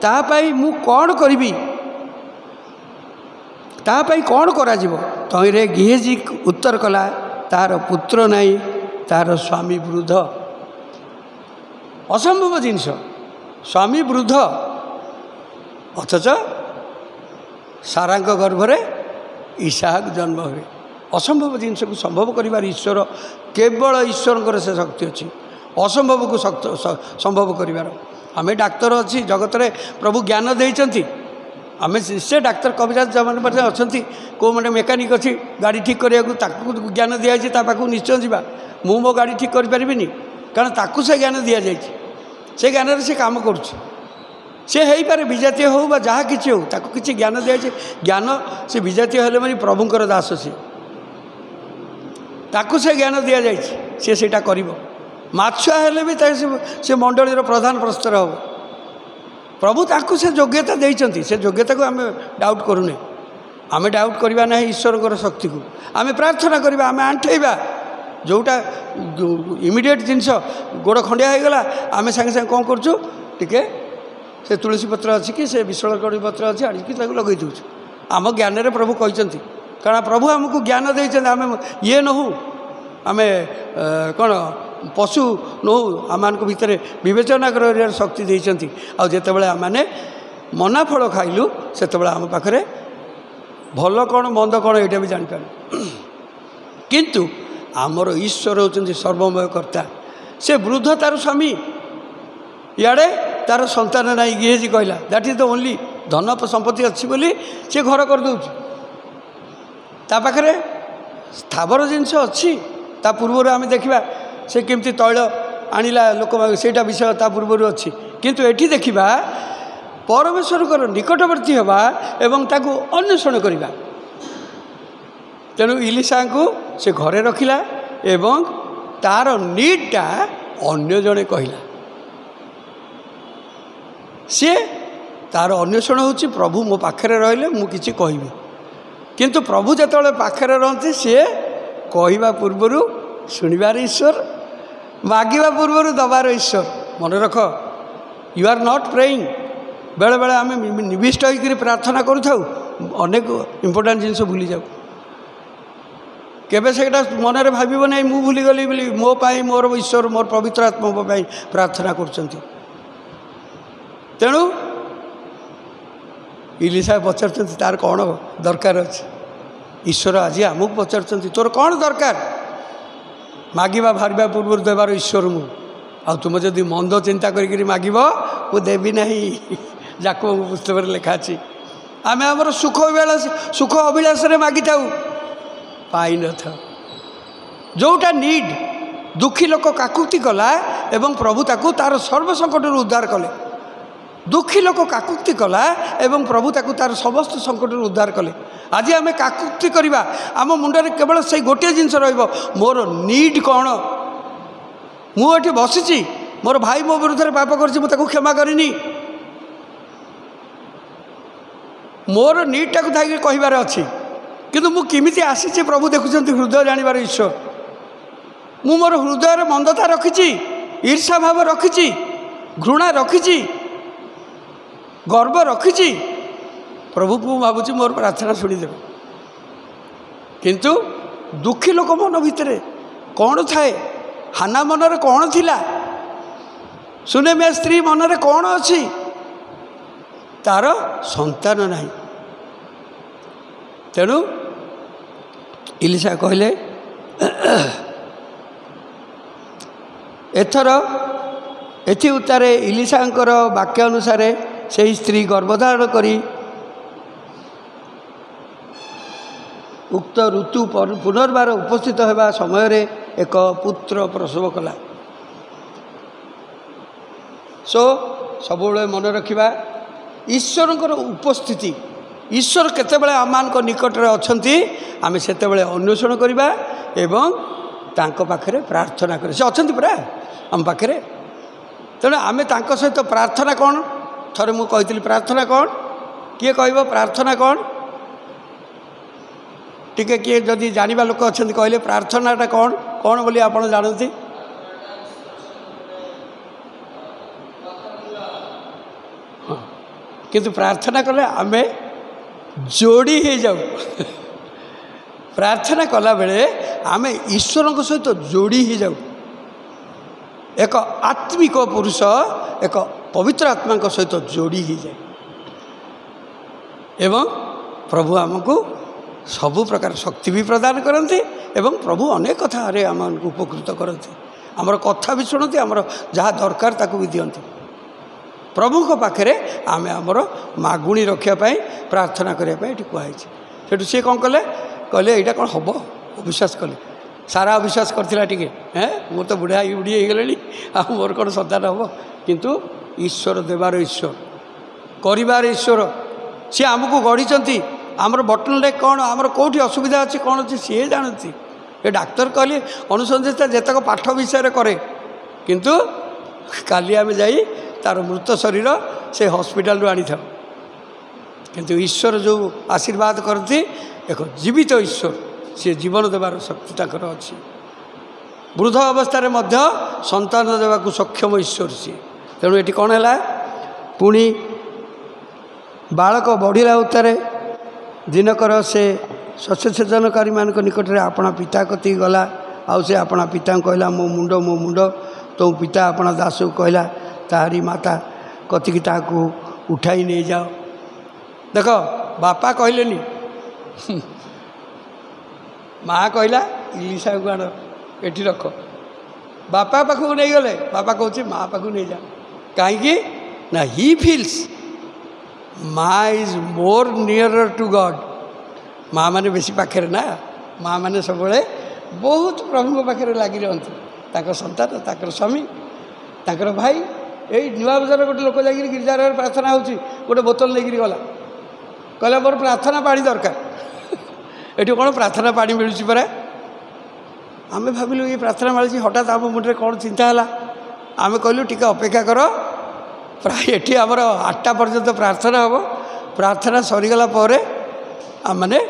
ତା ପାଇଁ ମୁଁ କ'ଣ କରିବି, ତା ପାଇଁ କ'ଣ କରାଯିବ? ତହିଁରେ ଗିହେଜି ଉତ୍ତର କଲା, ତାହାର ପୁତ୍ର ନାହିଁ, ତାହାର ସ୍ୱାମୀ ବୃଦ୍ଧ। ଅସମ୍ଭବ ଜିନିଷ, ସ୍ୱାମୀ ବୃଦ୍ଧ, ଅଥଚ ସାରାଙ୍କ ଗର୍ଭରେ ଇସାହାକ ଜନ୍ମ ହୁଏ। ଅସମ୍ଭବ ଜିନିଷକୁ ସମ୍ଭବ କରିବାର ଈଶ୍ୱର, କେବଳ ଈଶ୍ୱରଙ୍କର ସେ ଶକ୍ତି ଅଛି ଅସମ୍ଭବକୁ ସମ୍ଭବ କରିବାର। ଆମେ ଡାକ୍ତର ଅଛି ଜଗତରେ, ପ୍ରଭୁ ଜ୍ଞାନ ଦେଇଛନ୍ତି। ଆମେ ସେ ଡାକ୍ତର କବିରାଜ ଯେଉଁମାନେ ମଧ୍ୟ ଅଛନ୍ତି, କେଉଁମାନେ ମେକାନିକ୍ ଅଛି ଗାଡ଼ି ଠିକ୍ କରିବାକୁ, ତାକୁ ଜ୍ଞାନ ଦିଆଯାଇଛି, ତା ପାଖକୁ ନିଶ୍ଚୟ ଯିବା। ମୁଁ ମୋ ଗାଡ଼ି ଠିକ୍ କରିପାରିବିନି, କାରଣ ତାକୁ ସେ ଜ୍ଞାନ ଦିଆଯାଇଛି, ସେ ଜ୍ଞାନରେ ସେ କାମ କରୁଛି। ସେ ହେଇପାରେ ବିଜାତୀୟ ହେଉ ବା ଯାହା କିଛି ହେଉ, ତାକୁ କିଛି ଜ୍ଞାନ ଦିଆଯାଇଛି। ଜ୍ଞାନ, ସେ ବିଜାତୀୟ ହେଲେ ମାନେ ପ୍ରଭୁଙ୍କର ଦାସ, ସିଏ, ତାକୁ ସେ ଜ୍ଞାନ ଦିଆଯାଇଛି, ସିଏ ସେଇଟା କରିବ। ମାଛୁଆ ହେଲେ ବି ସେ ମଣ୍ଡଳୀର ପ୍ରଧାନ ପ୍ରସ୍ତର ହେବ। ପ୍ରଭୁ ତାଙ୍କୁ ସେ ଯୋଗ୍ୟତା ଦେଇଛନ୍ତି, ସେ ଯୋଗ୍ୟତାକୁ ଆମେ ଡାଉଟ୍ କରୁନେ। ଆମେ ଡାଉଟ୍ କରିବା ନାହିଁ ଈଶ୍ୱରଙ୍କର ଶକ୍ତିକୁ। ଆମେ ପ୍ରାର୍ଥନା କରିବା, ଆମେ ଆଣ୍ଠେଇବା। ଯେଉଁଟା ଇମିଡ଼ିଏଟ୍ ଜିନିଷ, ଗୋଡ଼ ଖଣ୍ଡିଆ ହୋଇଗଲା, ଆମେ ସାଙ୍ଗେ ସାଙ୍ଗେ କ'ଣ କରୁଛୁ, ଟିକେ ସେ ତୁଳସୀ ପତ୍ର ଅଛି କି ସେ ବିଶଳକଡ଼ି ପତ୍ର ଅଛି, ଆଣିକି ତାକୁ ଲଗାଇ ଦେଉଛୁ। ଆମ ଜ୍ଞାନରେ ପ୍ରଭୁ କହିଛନ୍ତି, କାରଣ ପ୍ରଭୁ ଆମକୁ ଜ୍ଞାନ ଦେଇଛନ୍ତି। ଆମେ ଇଏ ନହଉ, ଆମେ କ'ଣ ପଶୁ ନହଉ, ଆମମାନଙ୍କ ଭିତରେ ବିବେଚନା କରିବାର ଶକ୍ତି ଦେଇଛନ୍ତି। ଆଉ ଯେତେବେଳେ ଆମମାନେ ମନା ଫଳ ଖାଇଲୁ ସେତେବେଳେ ଆମ ପାଖରେ ଭଲ କ'ଣ ମନ୍ଦ କ'ଣ ଏଇଟା ବି ଜାଣିପାରୁ। କିନ୍ତୁ ଆମର ଈଶ୍ୱର ହେଉଛନ୍ତି ସର୍ବମୟ କର୍ତ୍ତା। ସେ ବୃଦ୍ଧ ତାର ସ୍ୱାମୀ, ଇଆଡ଼େ ତାର ସନ୍ତାନ ନାହିଁ। ଗିହେଜି କହିଲା ଦ୍ୟାଟ୍ ଇଜ୍ ଦ ଓନ୍ଲି, ଧନ ସମ୍ପତ୍ତି ଅଛି ବୋଲି ସେ ଘର କରିଦେଉଛି। ତା ପାଖରେ ସ୍ଥାବର ଜିନିଷ ଅଛି। ତା ପୂର୍ବରୁ ଆମେ ଦେଖିବା ସେ କେମିତି ତୈଳ ଆଣିଲା ଲୋକ, ସେଇଟା ବିଷୟ ତା ପୂର୍ବରୁ ଅଛି। କିନ୍ତୁ ଏଠି ଦେଖିବା ପରମେଶ୍ୱରଙ୍କର ନିକଟବର୍ତ୍ତୀ ହେବା ଏବଂ ତାକୁ ଅନ୍ୱେଷଣ କରିବା। ତେଣୁ ଇଲିଶାଙ୍କୁ ସେ ଘରେ ରଖିଲା ଏବଂ ତାର ନିଡ୍ଟା ଅନ୍ୟ ଜଣେ କହିଲା। ସିଏ ତାର ଅନ୍ୱେଷଣ ହେଉଛି ପ୍ରଭୁ ମୋ ପାଖରେ ରହିଲେ ମୁଁ କିଛି କହିବି। କିନ୍ତୁ ପ୍ରଭୁ ଯେତେବେଳେ ପାଖରେ ରହନ୍ତି ସିଏ କହିବା ପୂର୍ବରୁ ଶୁଣିବାର ଈଶ୍ୱର, ମାଗିବା ପୂର୍ବରୁ ଦେବାର ଈଶ୍ୱର। ମନେ ରଖ, ୟୁ ଆର୍ ନଟ୍ ପ୍ରେଇଂ। ବେଳେବେଳେ ଆମେ ନିବିଷ୍ଟ ହୋଇକରି ପ୍ରାର୍ଥନା କରୁଥାଉ, ଅନେକ ଇମ୍ପୋର୍ଟାଣ୍ଟ ଜିନିଷ ଭୁଲିଯାଉ। କେବେ ସେଇଟା ମନରେ ଭାବିବ ନାହିଁ ମୁଁ ଭୁଲିଗଲି ବୋଲି। ମୋ ପାଇଁ ମୋର ଈଶ୍ୱର, ମୋର ପବିତ୍ର ଆତ୍ମା ମୋ ପାଇଁ ପ୍ରାର୍ଥନା କରୁଛନ୍ତି। ତେଣୁ ଇଲିଶା ପଚାରୁଛନ୍ତି ତାର କ'ଣ ଦରକାର ଅଛି। ଈଶ୍ୱର ଆଜି ଆମକୁ ପଚାରୁଛନ୍ତି ତୋର କ'ଣ ଦରକାର। ମାଗିବା ଭାବିବା ପୂର୍ବରୁ ଦେବାର ଈଶ୍ୱର ମୁଁ। ଆଉ ତୁମେ ଯଦି ମନ୍ଦ ଚିନ୍ତା କରିକି ମାଗିବ ମୁଁ ଦେବି ନାହିଁ। ଯାକୋବ ପୁସ୍ତକରେ ଲେଖା ଅଛି। ଆମେ ଆମର ସୁଖ ଅଭିଳାଷରେ ମାଗିଥାଉ, ପାଇନଥାଉ। ଯେଉଁଟା ନିଡ୍, ଦୁଃଖୀ ଲୋକ କାକୁତି କଲା ଏବଂ ପ୍ରଭୁ ତାକୁ ତାର ସର୍ବସଙ୍କଟରୁ ଉଦ୍ଧାର କଲେ। ଦୁଃଖୀ ଲୋକ କାକୁତି କଲା ଏବଂ ପ୍ରଭୁ ତାକୁ ତାର ସମସ୍ତ ସଙ୍କଟରୁ ଉଦ୍ଧାର କଲେ। ଆଜି ଆମେ କାକୁତି କରିବା, ଆମ ମୁଣ୍ଡରେ କେବଳ ସେଇ ଗୋଟିଏ ଜିନିଷ ରହିବ, ମୋର ନିଡ୍ କ'ଣ। ମୁଁ ଏଠି ବସିଛି, ମୋର ଭାଇ ମୋ ବିରୁଦ୍ଧରେ ପାପ କରିଛି, ମୁଁ ତାକୁ କ୍ଷମା କରିନି। ମୋର ନିଡ୍ଟାକୁ ଥାଇକି କହିବାର ଅଛି। କିନ୍ତୁ ମୁଁ କେମିତି ଆସିଛି ପ୍ରଭୁ ଦେଖୁଛନ୍ତି, ହୃଦୟ ଜାଣିବାର ଈଶ୍ୱର। ମୁଁ ମୋର ହୃଦୟରେ ମନ୍ଦତା ରଖିଛି, ଈର୍ଷା ଭାବ ରଖିଛି, ଘୃଣା ରଖିଛି, ଗର୍ବ ରଖିଛି। ପ୍ରଭୁକୁ ମୁଁ ଭାବୁଛି ମୋର ପ୍ରାର୍ଥନା ଶୁଣିଦେବେ। କିନ୍ତୁ ଦୁଃଖୀ ଲୋକ ମନ ଭିତରେ କ'ଣ ଥାଏ? ହାନା ମନରେ କ'ଣ ଥିଲା? ସୁନେମିଆ ସ୍ତ୍ରୀ ମନରେ କ'ଣ ଅଛି? ତାର ସନ୍ତାନ ନାହିଁ। ତେଣୁ ଇଲିଶା କହିଲେ ଏଥର ଏଥି ଉତ୍ତାରେ ଇଲିଶାଙ୍କର ବାକ୍ୟ ଅନୁସାରେ ସେହି ସ୍ତ୍ରୀ ଗର୍ଭଧାରଣ କରି ଉକ୍ତ ଋତୁ ପୁନର୍ବାର ଉପସ୍ଥିତ ହେବା ସମୟରେ ଏକ ପୁତ୍ର ପ୍ରସବ କଲା। ସବୁବେଳେ ମନେ ରଖିବା ଈଶ୍ୱରଙ୍କର ଉପସ୍ଥିତି। ଈଶ୍ୱର କେତେବେଳେ ଆମମାନଙ୍କ ନିକଟରେ ଅଛନ୍ତି ଆମେ ସେତେବେଳେ ଅନ୍ୱେଷଣ କରିବା ଏବଂ ତାଙ୍କ ପାଖରେ ପ୍ରାର୍ଥନା କରିବା। ସେ ଅଛନ୍ତି ପୁରା ଆମ ପାଖରେ। ତେଣୁ ଆମେ ତାଙ୍କ ସହିତ ପ୍ରାର୍ଥନା କ'ଣ? ଥରେ ମୁଁ କହିଥିଲି ପ୍ରାର୍ଥନା କ'ଣ? କିଏ କହିବ ପ୍ରାର୍ଥନା କ'ଣ? ଟିକେ କିଏ ଯଦି ଜାଣିବା ଲୋକ ଅଛନ୍ତି କହିଲେ ପ୍ରାର୍ଥନାଟା କ'ଣ କ'ଣ ବୋଲି ଆପଣ ଜାଣନ୍ତି? ହଁ, କିନ୍ତୁ ପ୍ରାର୍ଥନା କଲେ ଆମେ ଯୋଡ଼ି ହେଇଯାଉ। ପ୍ରାର୍ଥନା କଲାବେଳେ ଆମେ ଈଶ୍ୱରଙ୍କ ସହିତ ଯୋଡ଼ି ହେଇଯାଉ। ଏକ ଆତ୍ମିକ ପୁରୁଷ ଏକ ପବିତ୍ର ଆତ୍ମାଙ୍କ ସହିତ ଯୋଡ଼ି ହେଇଯାଏ ଏବଂ ପ୍ରଭୁ ଆମକୁ ସବୁ ପ୍ରକାର ଶକ୍ତି ବି ପ୍ରଦାନ କରନ୍ତି ଏବଂ ପ୍ରଭୁ ଅନେକ କଥାରେ ଆମକୁ ଉପକୃତ କରନ୍ତି। ଆମର କଥା ବି ଶୁଣନ୍ତି, ଆମର ଯାହା ଦରକାର ତାକୁ ବି ଦିଅନ୍ତି। ପ୍ରଭୁଙ୍କ ପାଖରେ ଆମେ ଆମର ମାଗୁଣି ରଖିବା ପାଇଁ ପ୍ରାର୍ଥନା କରିବା ପାଇଁ ଏଠି କୁହାଯାଇଛି। ସେଠୁ ସିଏ କ'ଣ କଲେ? କହିଲେ ଏଇଟା କ'ଣ ହେବ? ଅବିଶ୍ୱାସ କଲେ। ସାରା ଅବିଶ୍ୱାସ କରିଥିଲା ଟିକେ, ମୁଁ ତ ବୁଢ଼ା ହେଇଗଲେଣି, ଆଉ ମୋର କ'ଣ ସନ୍ତାନ ହେବ? କିନ୍ତୁ ଈଶ୍ୱର ଦେବାର ଈଶ୍ୱର, କରିବାର ଈଶ୍ୱର, ସିଏ ଆମକୁ ଗଢ଼ିଛନ୍ତି। ଆମର ବଟନରେ କ'ଣ, ଆମର କେଉଁଠି ଅସୁବିଧା ଅଛି, କ'ଣ ଅଛି ସିଏ ଜାଣନ୍ତି। ଏ ଡାକ୍ତର କହିଲେ ଅନୁସନ୍ଧିତା ଯେତେକ ପାଠ ବିଷୟରେ କରେ, କିନ୍ତୁ କାଲି ଆମେ ଯାଇ ତାର ମୃତ ଶରୀର ସେ ହସ୍ପିଟାଲରୁ ଆଣିଥାଉ। କିନ୍ତୁ ଈଶ୍ୱର ଯେଉଁ ଆଶୀର୍ବାଦ କରନ୍ତି, ଏକ ଜୀବିତ ଈଶ୍ୱର, ସିଏ ଜୀବନ ଦେବାର ଶକ୍ତି ତାଙ୍କର ଅଛି। ବୃଦ୍ଧ ଅବସ୍ଥାରେ ମଧ୍ୟ ସନ୍ତାନ ଦେବାକୁ ସକ୍ଷମ ଈଶ୍ୱର ସିଏ। ତେଣୁ ଏଠି କ'ଣ ହେଲା? ପୁଣି ବାଳକ ବଢ଼ିଲା ଉତ୍ତାରେ ଦିନକର ସେ ଶସ୍ୟଛେଦନକାରୀମାନଙ୍କ ନିକଟରେ ଆପଣା ପିତା କତିକି ଗଲା। ଆଉ ସେ ଆପଣା ପିତାଙ୍କୁ କହିଲା, ମୋ ମୁଣ୍ଡ। ତୋ ପିତା ଆପଣା ଦାସକୁ କହିଲା ତାହାରି ମାତା କତିକି ତାହାକୁ उठाई नहीं जाओ। देख बापा कहलेनी माँ कहला इलिशा को आण एठी रख बापा पाखक नहीं गले बापा कहे माँ पाखक नहीं जा कहीं ना ही फील्स माँ is more nearer to God. माँ मैंने बेसी पाखे ना माँ मैंने सब बहुत प्रभु पाखे लगी रही संतान ताकर स्वामी ताकर भाई यही नुआ बजार गोटे लोक जा गिरजार प्रार्थना हो गोटे बोतल लेकिन गला कहला मोर प्रार्थना पानी दरकार ये कौन प्रार्थना पानी मिलूँ परा आम भाविलु ये प्रार्थना मिली हठात आम मुंडे कौन चिंता है आम कहलु टी अपेक्षा कर प्राय ये आमर 8टा पर्यंत प्रार्थना हम प्रार्थना सरीगला आम मैंने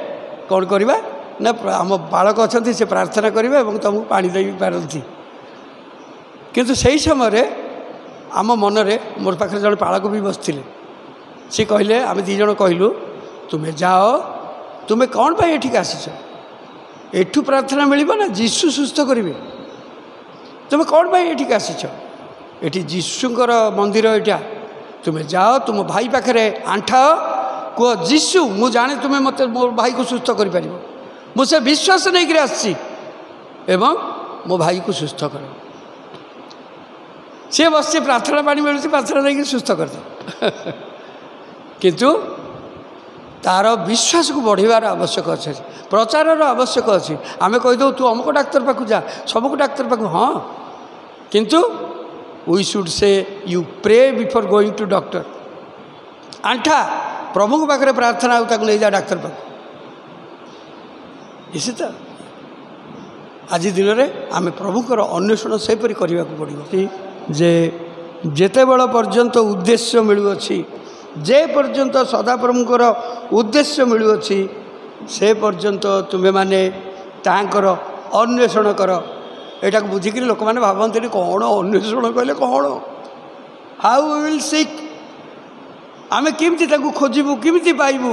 कौन करवा ना आम बालक अच्छा से प्रार्थना करेंगे और तुमको पानी दे पारती किंतु सही समय आम मनरे मोर पाखे जड़े पालक भी बसते सी कहले आम दीज कहलु तुम्हें जाओ तुम्हें कौन पाई एठिक आसीच एठू प्रार्थना मिलना ना जीशु सुस्थ करेंगे तुम्हें कौन पाई एठिक आसीच एठी जीशुंकर मंदिर एटा तुम्हें जाओ तुम भाई पाखे आंठाओ कह जीशु मु जाने तुम्हें मत मो भाई को सुस्थ कर मुझे विश्वास नहीं कर आसी एवं मो भाई को सुस्थ कर सी बस प्रार्थना पानी मिलूँ प्रार्थना नहीं सुस्थ कर किंतु तार विश्वास को बढ़ार आवश्यक अच्छे प्रचार आवश्यक अच्छी आम कहीदे तू अमुक डाक्तर पाक जा सबको डाक्तर पाक हाँ किंतु we should say you pray before going to doctor आंठा प्रभु को पाखे प्रार्थना नहीं जा डाक्तर पाक इसी तो आज दिन में आम प्रभुकर अन्वेषण सेपरी करने को पड़ो जे जेते बड़ पर्यंत उद्देश्य मिलुअछि जे पर्यंत सदाप्रभुकर उद्देश्य मिलुअछि से पर्यंत तुम्हें माने तांकर अन्वेषण कर एटा बुझिक लोक मैंने भावती कौन अन्वेषण कहले कौन हाउ वी विल सीक आम केमती खोजबू केमती पाइबू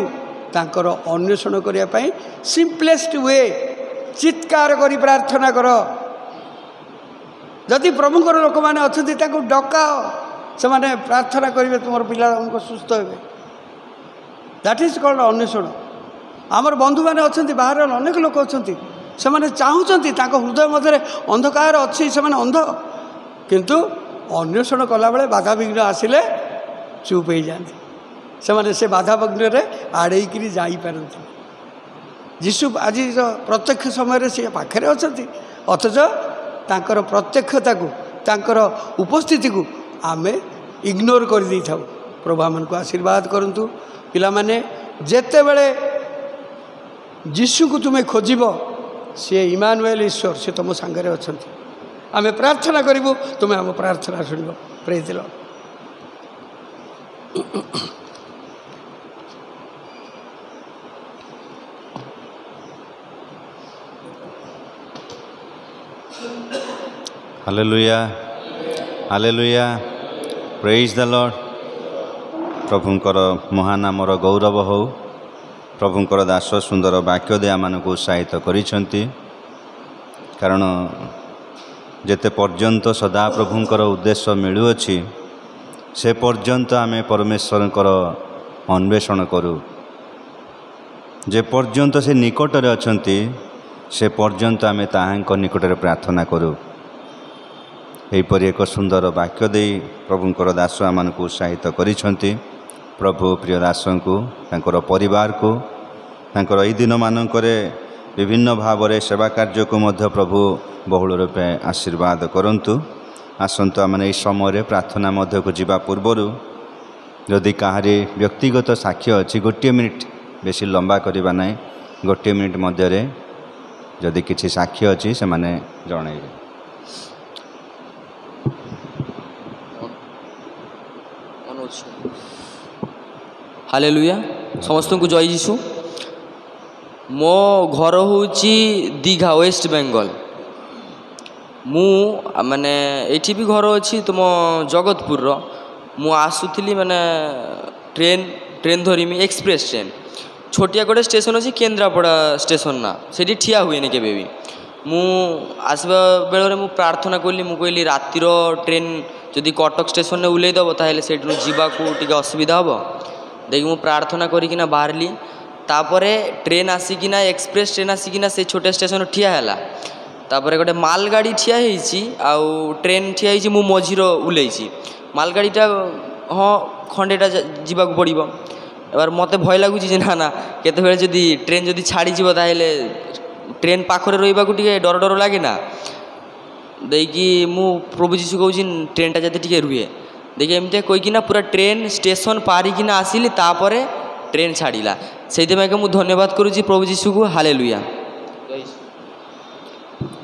तांकर अन्वेषण करने सिंपलेस्ट वे चित्कार करी प्रार्थना कर जदि प्रभुकर लोक मैंने अच्छा डकाओ से मैंने प्रार्थना करेंगे तुम पिला हमको सुस्थ हे दैट इज कॉल्ड अन्वेषण आमर बंधु मैंने अच्छा बाहर अनेक लोक अच्छा से मैंने चाहूँगी हृदय मध्य अंधकार अच्छी से अंध किंतु अन्वेषण कला बेले बाधा विघ्न आसिले चुप हो जाती से बाधा विघ्न आड़े जापारती जीशु आज प्रत्यक्ष समय सी पाखे अच्छा अथच तांकर प्रत्यक्षता को तांकर उपस्थिति को आम इग्नोर कर दी था। प्रभु आम को आशीर्वाद करंतु पिला माने जेते बेले जीशु को तुम्हें खोजिब सी इमानुएल ईश्वर से तुम सांगे अच्छा आम प्रार्थना करूँ तुम्हें आम प्रार्थना शुणव praise the Lord. Hallelujah hallelujah praise the Lord. प्रभुंकर महानामर गौरव हो प्रभुंकर दास सुंदर वाक्य दे आम उत्साहित करिसेंती कारण जेते पर्यंत सदा प्रभुंकर उद्देश्य मिलुअछि से पर्यंत आम परमेश्वरंकर अन्वेषण करूँ जे पर्यंत से निकटरे अछंती से पर्यंत आम ताहांक निकटरे प्रार्थना करूँ। यहीपरि एक सुंदर वाक्य दे प्रभुंकर दास आमको उत्साहित करिसेंती। प्रभु प्रिय दास को तांकर परिवार को तांकर एई दिन मानकरे विभिन्न भाव में सेवा कार्य को मध्य प्रभु बहुल रूपे आशीर्वाद करंतु। आसंतु आम एई समय प्रार्थना मध्य को जीवा पूर्वर जदि कहारी व्यक्तिगत साक्ष्य अच्छी गोटे मिनिट बेसी लंबा करवा ना गोटे मिनिट मध्य जदि किसी साक्ष्य अच्छी से माने जणैबे। हालेलुया समस्त को जय जीशु। मो घर हूँ दीघा वेस्ट बेंगल मु माने एठी भी घर अच्छी तुम जगतपुर मु आसुली माने ट्रेन धरमी एक्सप्रेस ट्रेन छोटिया गोटे स्टेशन अच्छी केन्द्रापड़ा स्टेशन ना से ठिया हुए केबे भी मु आसवा बेले मु प्रार्थना कली मु कहली रातिर ट्रेन যদি কটক স্টেশনে ওহ্লাই দেব তাহলে সেঠু যাওয়া টিকে অসুবিধা হব দেখি মু প্রার্থনা করিকিনা বাহারলি তাপরে ট্রেন আসিকিনা এক্সপ্রেস ট্রেন আসিকিনা সেই ছোট স্টেশন ঠিয়া হেলা তাপরে গোটে মাল গাড়ি ঠিয়া হয়েছি আউ ট্রেন ঠিয়া হয়েছি মু মঝির ওহ্লাইছি মাল গাড়িটা হ্যাঁ খণ্ডেটা যা পড়ব এবার মতো ভয় লাগুଛି যে না না কেতবে যদি ট্রেন যদি ছাড়িଯିব তাহলে ট্রেন পাখরে রহবাকু টিকে ডর ডর লাগে না দেখি মু প্রভু যীশু কହୁଛି ট্রেনটা যাতে টিকে রুহে দেখি এমতি কইকিনা পুরা ট্রেন স্টেশন পারিকিনা আসিলি তাপরে ট্রেন ছাড়িলা সেইপাইকে মু ধন্যবাদ করুছি প্রভু যীশুকু হালেলুয়া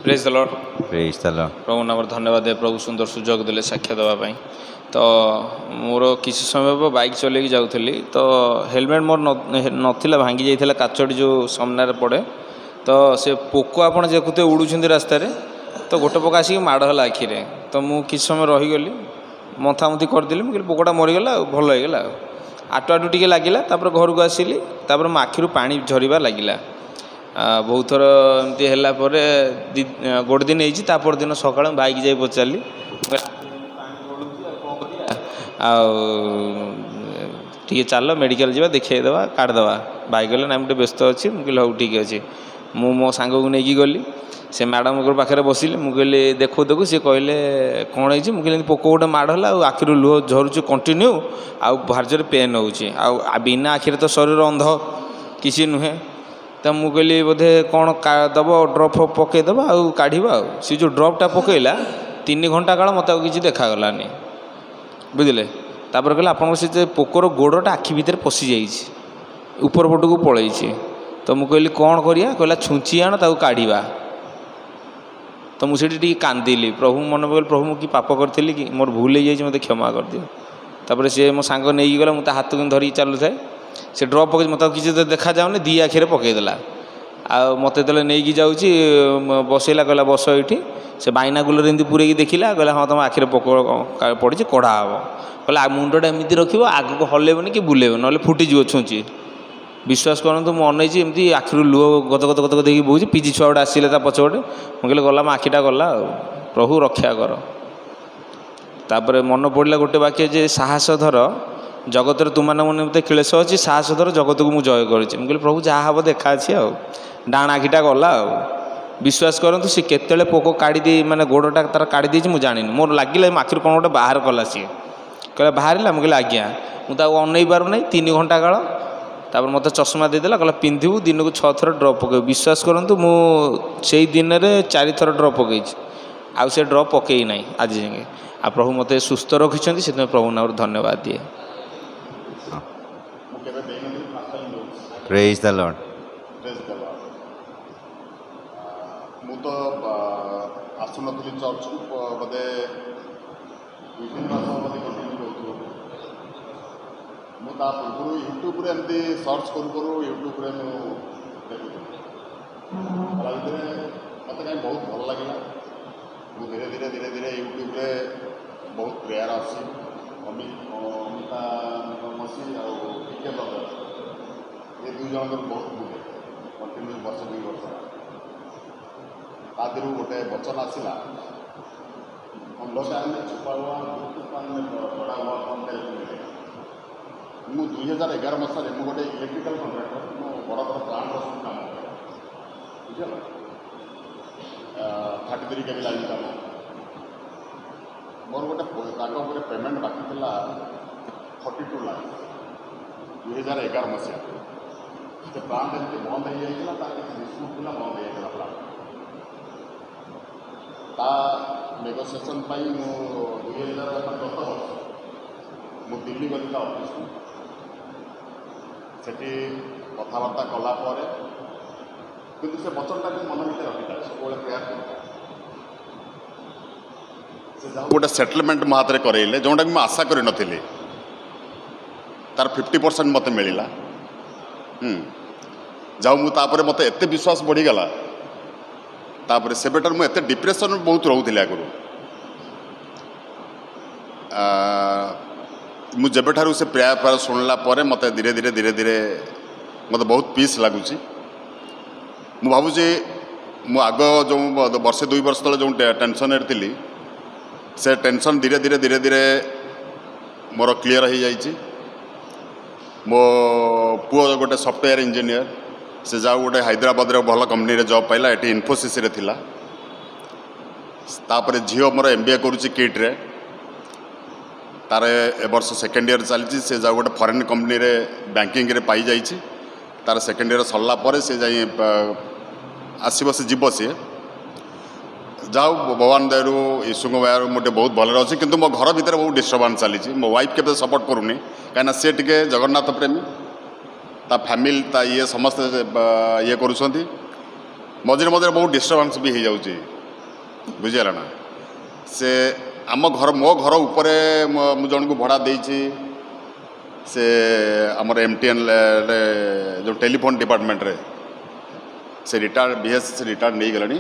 প্রেজ দ লর্ড ପ୍ରେଜ୍ ଦ ଲର୍ଡ। ପ୍ରଭୁ ନାମର ଧନ୍ୟବାଦ ପ୍ରଭୁ ସୁନ୍ଦର ସୁଯୋଗ ଦେଲେ ସାକ୍ଷ୍ୟ ଦେବା ପାଇଁ ତ ମୋର କିଛି ସମୟ ହେବ ବାଇକ୍ ଚଲେଇକି ଯାଉଥିଲି ତ ହେଲମେଟ୍ ମୋର ନଥିଲା ଭାଙ୍ଗି ଯାଇଥିଲା କାଚଟି ଯେଉଁ ସାମ୍ନାରେ ପଡ଼େ ତ ସେ ପୋକ ଆପଣ ଦେଖୁଥିବେ ଉଡ଼ୁଛନ୍ତି ରାସ୍ତାରେ ତ ଗୋଟେ ପୋକ ଆସିକି ମାଡ଼ ହେଲା ଆଖିରେ ତ ମୁଁ କିଛି ସମୟ ରହିଗଲି ମନ୍ଥାମନ୍ଥି କରିଦେଲି ମୁଁ କହିଲି ପୋକଟା ମରିଗଲା ଆଉ ଭଲ ହେଇଗଲା ଆଉ ଆଟୁ ଆଟୁ ଟିକେ ଲାଗିଲା ତାପରେ ଘରକୁ ଆସିଲି ତାପରେ ମୋ ଆଖିରୁ ପାଣି ଝରିବା ଲାଗିଲା ବହୁତ ଥର ଏମିତି ହେଲା ପରେ ଗୋଟେ ଦିନ ହେଇଛି ତା ପରଦିନ ସକାଳେ ବାଇକ୍ ଯାଇ ପଚାରିଲି ଆଉ ଟିକେ ଚାଲ ମେଡ଼ିକାଲ ଯିବା ଦେଖାଇଦେବା କାଢ଼ିଦେବା ଭାଇ କହିଲେ ନାଇଁ ମୁଁ ଟିକେ ବ୍ୟସ୍ତ ଅଛି ମୁଁ କହିଲି ହଉ ଠିକ୍ ଅଛି ମୁଁ ମୋ ସାଙ୍ଗକୁ ନେଇକି ଗଲି ସେ ମ୍ୟାଡ଼ାମଙ୍କ ପାଖରେ ବସିଲି ମୁଁ କହିଲି ଦେଖୁ ଦେଖୁ ସେ କହିଲେ କ'ଣ ହେଇଛି ମୁଁ କହିଲି ପୋକ ଗୋଟେ ମାଡ଼ ହେଲା ଆଉ ଆଖିରୁ ଲୁହ ଝରୁଛି କଣ୍ଟିନ୍ୟୁ ଆଉ ଭାରି ଜୋରେ ପେନ୍ ହେଉଛି ଆଉ ବିନା ଆଖିରେ ତ ଶରୀର ଅନ୍ଧ କିଛି ନୁହେଁ ତ ମୁଁ କହିଲି ବୋଧେ କ'ଣ ଦେବ ଡ୍ରପ୍ ପକାଇଦେବା ଆଉ କାଢ଼ିବା ଆଉ ସେ ଯେଉଁ ଡ୍ରପ୍ଟା ପକାଇଲା 3 ଘଣ୍ଟା କାଳ ମୋତେ ଆଉ କିଛି ଦେଖାଗଲାନି ବୁଝିଲେ ତାପରେ କହିଲେ ଆପଣଙ୍କର ସେ ଯେ ପୋକର ଗୋଡ଼ଟା ଆଖି ଭିତରେ ପଶିଯାଇଛି ଉପର ପଟକୁ ପଳେଇଛି ତ ମୁଁ କହିଲି କ'ଣ କରିବା କହିଲା ଛୁଞ୍ଚି ଆଣ ତାକୁ କାଢ଼ିବା ତ ମୁଁ ସେଠି ଟିକେ କାନ୍ଦିଲି ପ୍ରଭୁ ମନେ ପକାଇଲି ପ୍ରଭୁ ମୁଁ କି ପାପ କରିଥିଲି କି ମୋର ଭୁଲ ହେଇଯାଇଛି ମୋତେ କ୍ଷମା କରିଦିଅ ତାପରେ ସେ ମୋ ସାଙ୍ଗ ନେଇକି ଗଲା ମୁଁ ତା ହାତକୁ ଧରିକି ଚାଲୁଥାଏ ସେ ଡ୍ରପ୍ ପକାଇଛି ମୋତେ ଆଉ କିଛି ଦେଖାଯାଉନି 2 ଆଖିରେ ପକାଇଦେଲା ଆଉ ମୋତେ ଯେତେବେଳେ ନେଇକି ଯାଉଛି ବସେଇଲା କହିଲା ବସ ଏଇଠି ସେ ବାଇନାକୁଲରେ ଏମିତି ପୁରେଇକି ଦେଖିଲା କହିଲା ହଁ ତୁମ ଆଖିରେ ପୋକ ପଡ଼ିଛି କଢ଼ା ହେବ କହିଲା ମୁଣ୍ଡଟା ଏମିତି ରଖିବ ଆଗକୁ ହଲେଇବନି କି ବୁଲେଇବନି ନହେଲେ ଫୁଟିଯିବ ଛୁଞ୍ଚି ବିଶ୍ୱାସ କରନ୍ତୁ ମୁଁ ଅନେଇଛି ଏମିତି ଆଖିରୁ ଲୁହ ଗତ ଗତ ଗତ ଦେଇକି ବହୁଛି ପିଜି ଛୁଆ ଗୋଟେ ଆସିଲେ ତା ପଛପଟେ ମୁଁ କହିଲି ଗଲା ମୋ ଆଖିଟା ଗଲା ଆଉ ପ୍ରଭୁ ରକ୍ଷା କର ତାପରେ ମନେ ପଡ଼ିଲା ଗୋଟେ ବାକ୍ୟ ଯେ ସାହସ ଧର ଜଗତରେ ତୁମମାନଙ୍କ ନିମନ୍ତେ କ୍ଲେଶ ଅଛି ସାହସ ଧର ଜଗତକୁ ମୁଁ ଜୟ କରିଛି ମୁଁ କହିଲି ପ୍ରଭୁ ଯାହା ହେବ ଦେଖା ଅଛି ଆଉ ଡାଣ ଆଖିଟା ଗଲା ଆଉ ବିଶ୍ୱାସ କରନ୍ତୁ ସେ କେତେବେଳେ ପୋକ କାଢ଼ି ଦେଇ ମାନେ ଗୋଡ଼ଟା ତାର କାଢ଼ି ଦେଇଛି ମୁଁ ଜାଣିନି ମୋର ଲାଗିଲା ମୋ ଆଖିରୁ କ'ଣ ଗୋଟେ ବାହାର କଲା ସିଏ କହିଲା ବାହାରିଲା ମୁଁ କହିଲି ଆଜ୍ଞା ମୁଁ ତାକୁ ଅନେଇ ପାରୁନାହିଁ 3 ଘଣ୍ଟା କାଳ ତାପରେ ମୋତେ ଚଷମା ଦେଇଦେଲା କହିଲା ପିନ୍ଧିବୁ ଦିନକୁ 6 ଥର ଡ୍ରପ୍ ପକାଇବୁ ବିଶ୍ୱାସ କରନ୍ତୁ ମୁଁ ସେଇ ଦିନରେ 4 ଥର ଡ୍ରପ୍ ପକାଇଛି ଆଉ ସେ ଡ୍ରପ୍ ପକାଇ ନାହିଁ ଆଜି ଯାଏଁ ଆଉ ପ୍ରଭୁ ମୋତେ ସୁସ୍ଥ ରଖିଛନ୍ତି ସେଥିପାଇଁ ପ୍ରଭୁ ନାମରେ ଧନ୍ୟବାଦ ଦିଏ ପ୍ରେଜ୍ ଦ ଲର୍ଡ। ମୁଁ ତ ଆସୁନଥିଲି ଚର୍ଚ୍ଚକୁ ବୋଧେ 2-3 ମାସ ବୋଧେ କଣ୍ଟିନ୍ୟୁ କରୁଥିବ ମୁଁ ତା ପୂର୍ବରୁ ୟୁଟ୍ୟୁବରେ ଏମିତି ସର୍ଚ୍ଚ କରୁ କରୁ ୟୁଟ୍ୟୁବରେ ମୁଁ ଦେଖୁଥିଲି ତା ଭିତରେ ମୋତେ କାହିଁ ବହୁତ ଭଲ ଲାଗିଲା ମୁଁ ଧୀରେ ଧୀରେ ୟୁଟ୍ୟୁବରେ ବହୁତ ପ୍ରେୟାର ଆସୁଛି ଅମିତା ମସି ଆଉ ଟିକେ ବ୍ରଦର ଏ 2 ଜଣଙ୍କର ବହୁତ ମୁଁ ଦେଖେ କଣ୍ଟିନ୍ୟୁ 1-2 ବର୍ଷ ତା ଦେହରୁ ଗୋଟେ ବଚନ ଆସିଲା ଅନ୍ଧକାର में छुपा हुआ तूफान में बड़ा हुआ कौन तेरे को मिलेगा ମୁଁ 2011 ମସିହାରେ ମୁଁ ଗୋଟେ ଇଲେକ୍ଟ୍ରିକାଲ କଣ୍ଟ୍ରାକ୍ଟର ମୁଁ ବଡ଼ ବଡ଼ ପ୍ଲାଣ୍ଟର ସବୁ କାମ କରେ ବୁଝିଲ 33 କେବି ଲାଇନ୍ କାମ ମୋର ଗୋଟେ ତାଙ୍କ ଉପରେ ପେମେଣ୍ଟ ବାକି ଥିଲା 42 ଲାଖ 2011 ମସିହା ସେ ପ୍ଲାଣ୍ଟ ଏମିତି ବନ୍ଦ ହେଇଯାଇଥିଲା ତାର କିଛି ଡିସ୍ପ୍ୟୁଟ୍ ଥିଲା ବନ୍ଦ ହେଇଯାଇଥିଲା ପ୍ଲାଣ୍ଟ ତା ନେଗୋସିଏସନ୍ ପାଇଁ ମୁଁ 2010 ବର୍ଷ ମୁଁ ଦିଲ୍ଲୀ ଗଲି ତା ଅଫିସକୁ ସେଠି କଥାବାର୍ତ୍ତା କଲା ପରେ କିନ୍ତୁ ସେ ବଚନଟାକୁ ମନ ଭିତରେ ରଖିଥାଏ ସବୁବେଳେ ପ୍ରେୟାର କରିଥାଏ ସେ ଯାହା ଗୋଟେ ସେଟଲମେଣ୍ଟ ମୋ ହାତରେ କରେଇଲେ ଯେଉଁଟାକି ମୁଁ ଆଶା କରିନଥିଲି ତାର 50% ମୋତେ ମିଳିଲା ଯାଉ ମୁଁ ତାପରେ ମୋତେ ଏତେ ବିଶ୍ୱାସ ବଢ଼ିଗଲା ତାପରେ ସେବେଠାରୁ ମୁଁ ଏତେ ଡିପ୍ରେସନ୍ ବହୁତ ରହୁଥିଲି ଆଗରୁ ମୁଁ ଯେବେଠାରୁ ସେ ପ୍ରେୟାର ଶୁଣିଲା ପରେ ମୋତେ ଧୀରେ ଧୀରେ ମୋତେ ବହୁତ ପିସ୍ ଲାଗୁଛି ମୁଁ ଭାବୁଛି ମୁଁ ଆଗ ଯେଉଁ ବର୍ଷେ 2 ବର୍ଷ ତଳେ ଯେଉଁ ଟେନସନ୍ରେ ଥିଲି से टेंशन धीरे धीरे धीरे धीरे मोर क्लीयर हो जाइए। मो पुओ गोटे सॉफ्टवेयर इंजीनियर से जाओ गोटे हैदराबाद रे भल कंपनी रे जॉब पाइला एटी इन्फोसिस रे थिला। तापर झीओ मोर MBA करुच्ची किट रे तार ए वर्ष सेकेंड ईयर चली से जाओ गोटे फॉरेन कंपनी रे बैंकिंग रे पाई जाइए। तार सेकेंड ईयर सरला पर से जाई आसब से जीव सी जाओ भगवान दयारू यीशु दयारू मुझे बहुत भलरे अच्छी किंतु मो घर भितर बहुत डिस्टर्बान्स चली। मो वाइफ के सपोर्ट करूनी कहीं सी टे जगन्नाथ प्रेमी ता फैमिली ता ये समस्त ये करुँच मझे मझे बहुत डिस्टर्बान्स भी हो जाऊँगी बुझीगला ना। से आम घर मो घर उपर मु जन को भड़ा देती से आमर MTN जो टेलीफोन डिपार्टमेंट रे से रिटायर्ड BS से रिटायर्ड नहीं गलानी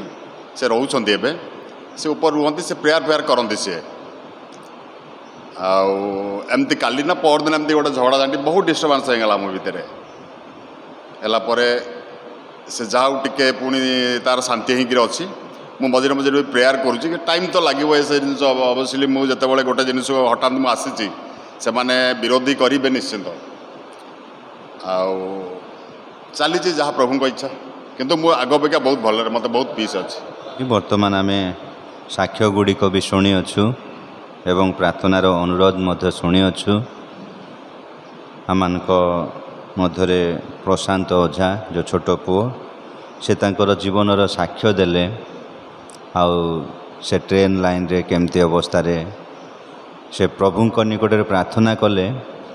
से रोचंती एबे से ऊपर रुहंती से प्रेयर करती सी आमती काली ना पर दिन एमती गोटे झगड़ा जाटी बहुत डिस्टर्बान्स होगा मो भितर है से जाऊ टिके पुणी तार शांति होकर अच्छी मु मझे मझे भी प्रेयर करुँची कि टाइम तो लगे से जिन अवश्य मुझे गोटे जिन हठात मुझे आसी से माने विरोधी करेंगे निश्चिंत चली जहाँ प्रभु इच्छा किंतु मु आग अपेक्षा बहुत भल मत बहुत पीस अच्छी। बर्तमान आम साक्ष्य गुड़िक भी शुणी अच्छु एवं प्रार्थनार अनुरोध मध्य शुणी अच्छु। आम मध्य प्रशांत ओझा जो छोट पुओ से तांकर जीवनर साक्ष्य देले आउ से ट्रेन लाइन रे केमती अवस्था रे से प्रभुंक निकट में प्रार्थना कले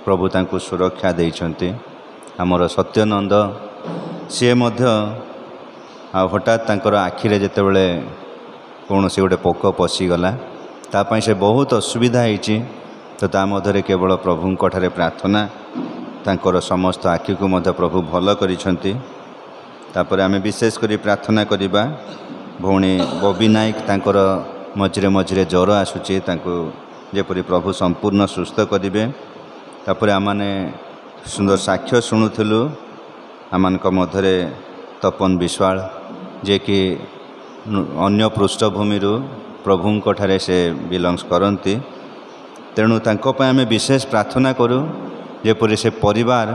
प्रभु तांको सुरक्षा देइछन्ति। आमर सत्यनंद सी मध्य हठात तांकर आखिरे जेतेबेले कौन से गोटे पोक पशिगला तापाई से बहुत असुविधा होती तो ता मध्य केवल प्रभुंक ठारे प्रार्थना तांकर समस्त आखि को मध्य प्रभु भल करिछन्ति। तापर आमे विशेष करी प्रार्थना करिबा भौणी बबी नायक तांकर मझिरे मझिरे ज्वर आसुची तांको जेपरी प्रभु संपूर्ण सुस्थ करिवे। तापर आमाने सुंदर साक्ष्य शुणुथिलु आमानक मध्य तपन विश्वाल जे कि अन्य पृष्ठभूमि प्रभुंक ठारे से बिलंग्स करती तेणु तांको पय आमे विशेष प्रार्थना करूँ जेपरी से परिवार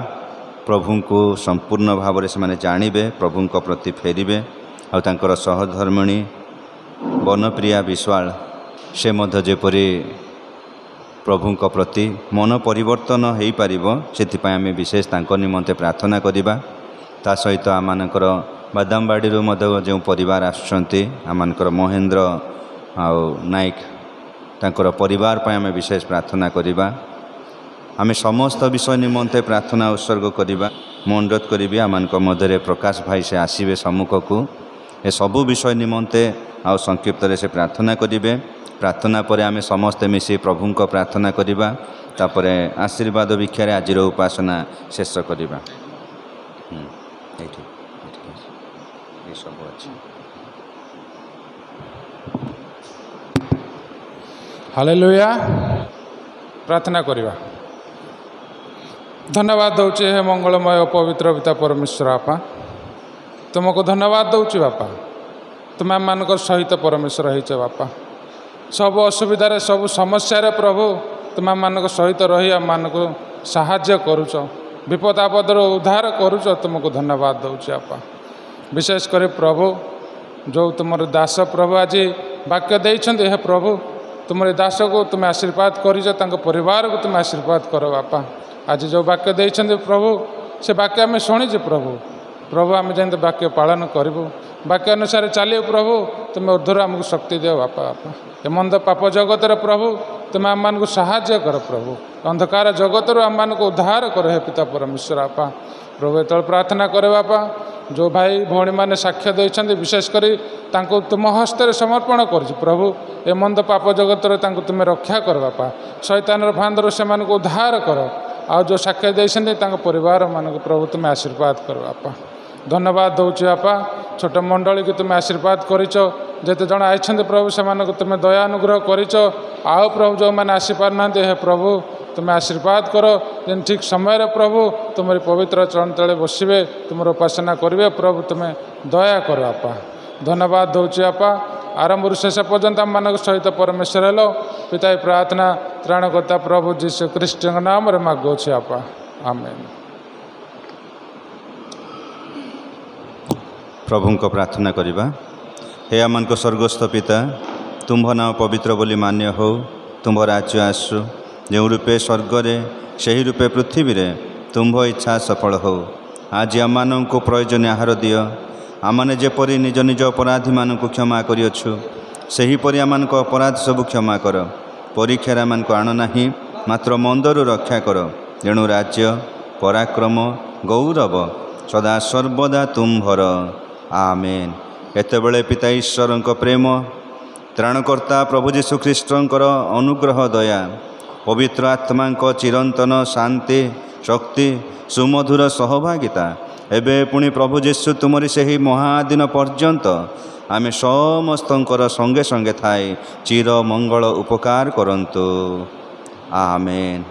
प्रभु को संपूर्ण भाव से माने जानिबे प्रभुंक प्रति फेरिबे आ तांकर सहधर्मिणी वनप्रिया विश्वाल से मध्य जेपरी प्रभुंक प्रति मन परिवर्तन हो पारिबो सेथिपाई आमे विशेष तांको निमंते प्रार्थना करिबा। ता सहित आमानकर बादामबाड़ी मध्य जो परिवार आसुचंती आमानकर महेंद्र आउ नायक तांकर परिवार पाई आमे विशेष प्रार्थना करिबा। आमे समस्त विषय निमंते प्रार्थना उत्सर्ग करिबा। मु अनुरोध करिबी आमानक मध्य प्रकाश भाई से आसीबे सम्मुख को ए सबु विषय निमंते आउ संक्षिप्त से प्रार्थना करिबे। प्रार्थना पर आमे समस्ते मिसी प्रभुंक प्रार्थना करिबा तापरे आशीर्वाद भिक्षारे आजिर उपासना शेष करिबा। हालेलुया प्रार्थना करिबा। धन्यवाद दौचे हे मंगलमय पवित्र पिता परमेश्वर आपा तुमको धन्यवाद दौची बापा तुम आम मान सहित परमेश्वर होइछ बापा सब असुविधार सब समस्या प्रभु तुम आम मान सहित रही आम मान साहाय्य करुच विपद आपदर उद्धार करुच तुमको धन्यवाद दौची आपा। विशेषकर प्रभु जो तुम दास प्रभु आज वाक्य देइछन्ते हे प्रभु तुम दास को तुम आशीर्वाद करिछ तांको परिवार को तुम आशीर्वाद कर बापा। आज जो वाक्य देइछन्ते प्रभु से वाक्य आम शुणीचे प्रभु प्रभु आम जमी वाक्य पालन करूँ वाक्य अनुसार चलो प्रभु तुम ऊर्धर आमको शक्ति दियो बापा बापा ए मंद पाप जगतर प्रभु तुम आम मान साहाय्य कर प्रभु अंधकार जगतर आम मान उद्धार कर हे पिता परमेश्वर आपा। प्रभु एत प्रार्थना करे बापा जो भाई भौणी मैंने साक्ष्य देते विशेषकर तुम हस्ते समर्पण कर प्रभु ए मंद पाप जगतर तुम रक्षा कर बापा शैतान फांदर से उद्धार कर आ जो साक्ष्य देते परिवार मान प्रभु तुम आशीर्वाद कर बापा। धन्यवाद दौची बापा छोट मंडली की तुम आशीर्वाद करिच जेते जन आई प्रभु से तुम दया अनुग्रह करिच आओ प्रभु जो मैंने आसीपार ना हे प्रभु तुम आशीर्वाद कर जेन ठीक समय प्रभु तुम पवित्र चरण तले बसवे तुम उपासना करेंगे प्रभु तुम दया कर बापा। धन्यवाद दौची बापा आरंभ शेष पर्यंत आम मान सहित परमेश्वर हेलो पिता प्रार्थना त्राणकर्ता प्रभु जीशु ख्रीष्ट नाम मागुचे आपा आमेन। प्रभु को प्रार्थना करिबा। हे आम स्वर्गस्थ पिता तुम्भ नाम पवित्र बोली मान्य हो तुम्भ राज्य आसु जो रूपे स्वर्ग से रूपे पृथ्वी रे तुम्भ इच्छा सफल हो। आज आम को प्रयोजन आहार दियो आमने जेपरी निज निज अपराधी मान क्षमा करियछु सेहीपरि आम अपराध सब क्षमा कर परीक्षार आम आण नाही मात्र मंदरु रक्षा कर तेणु राज्य पराक्रम गौरव सदा सर्वदा तुम्भर आमेन। एतेबेले पिता ईश्वर प्रेम त्राणकर्ता प्रभु जीशु ख्रीष्टर अनुग्रह दया पवित्र आत्मा चिरंतन शांति शक्ति सुमधुर सहभागिता एबे पुणी प्रभु जीशु तुमरी से ही महादिन पर्यंत आमे समस्तंकर संगे संगे थाई चिर मंगल उपकार करंतु आमेन।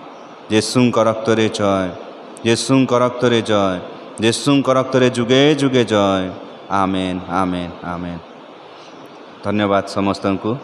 येशुंक रक्तरे जय येशुंक रक्तरे जय येशुंक रक्तरे जुगे जुगे जय आमेन आमेन आमेन। धन्यवाद समस्तंकु।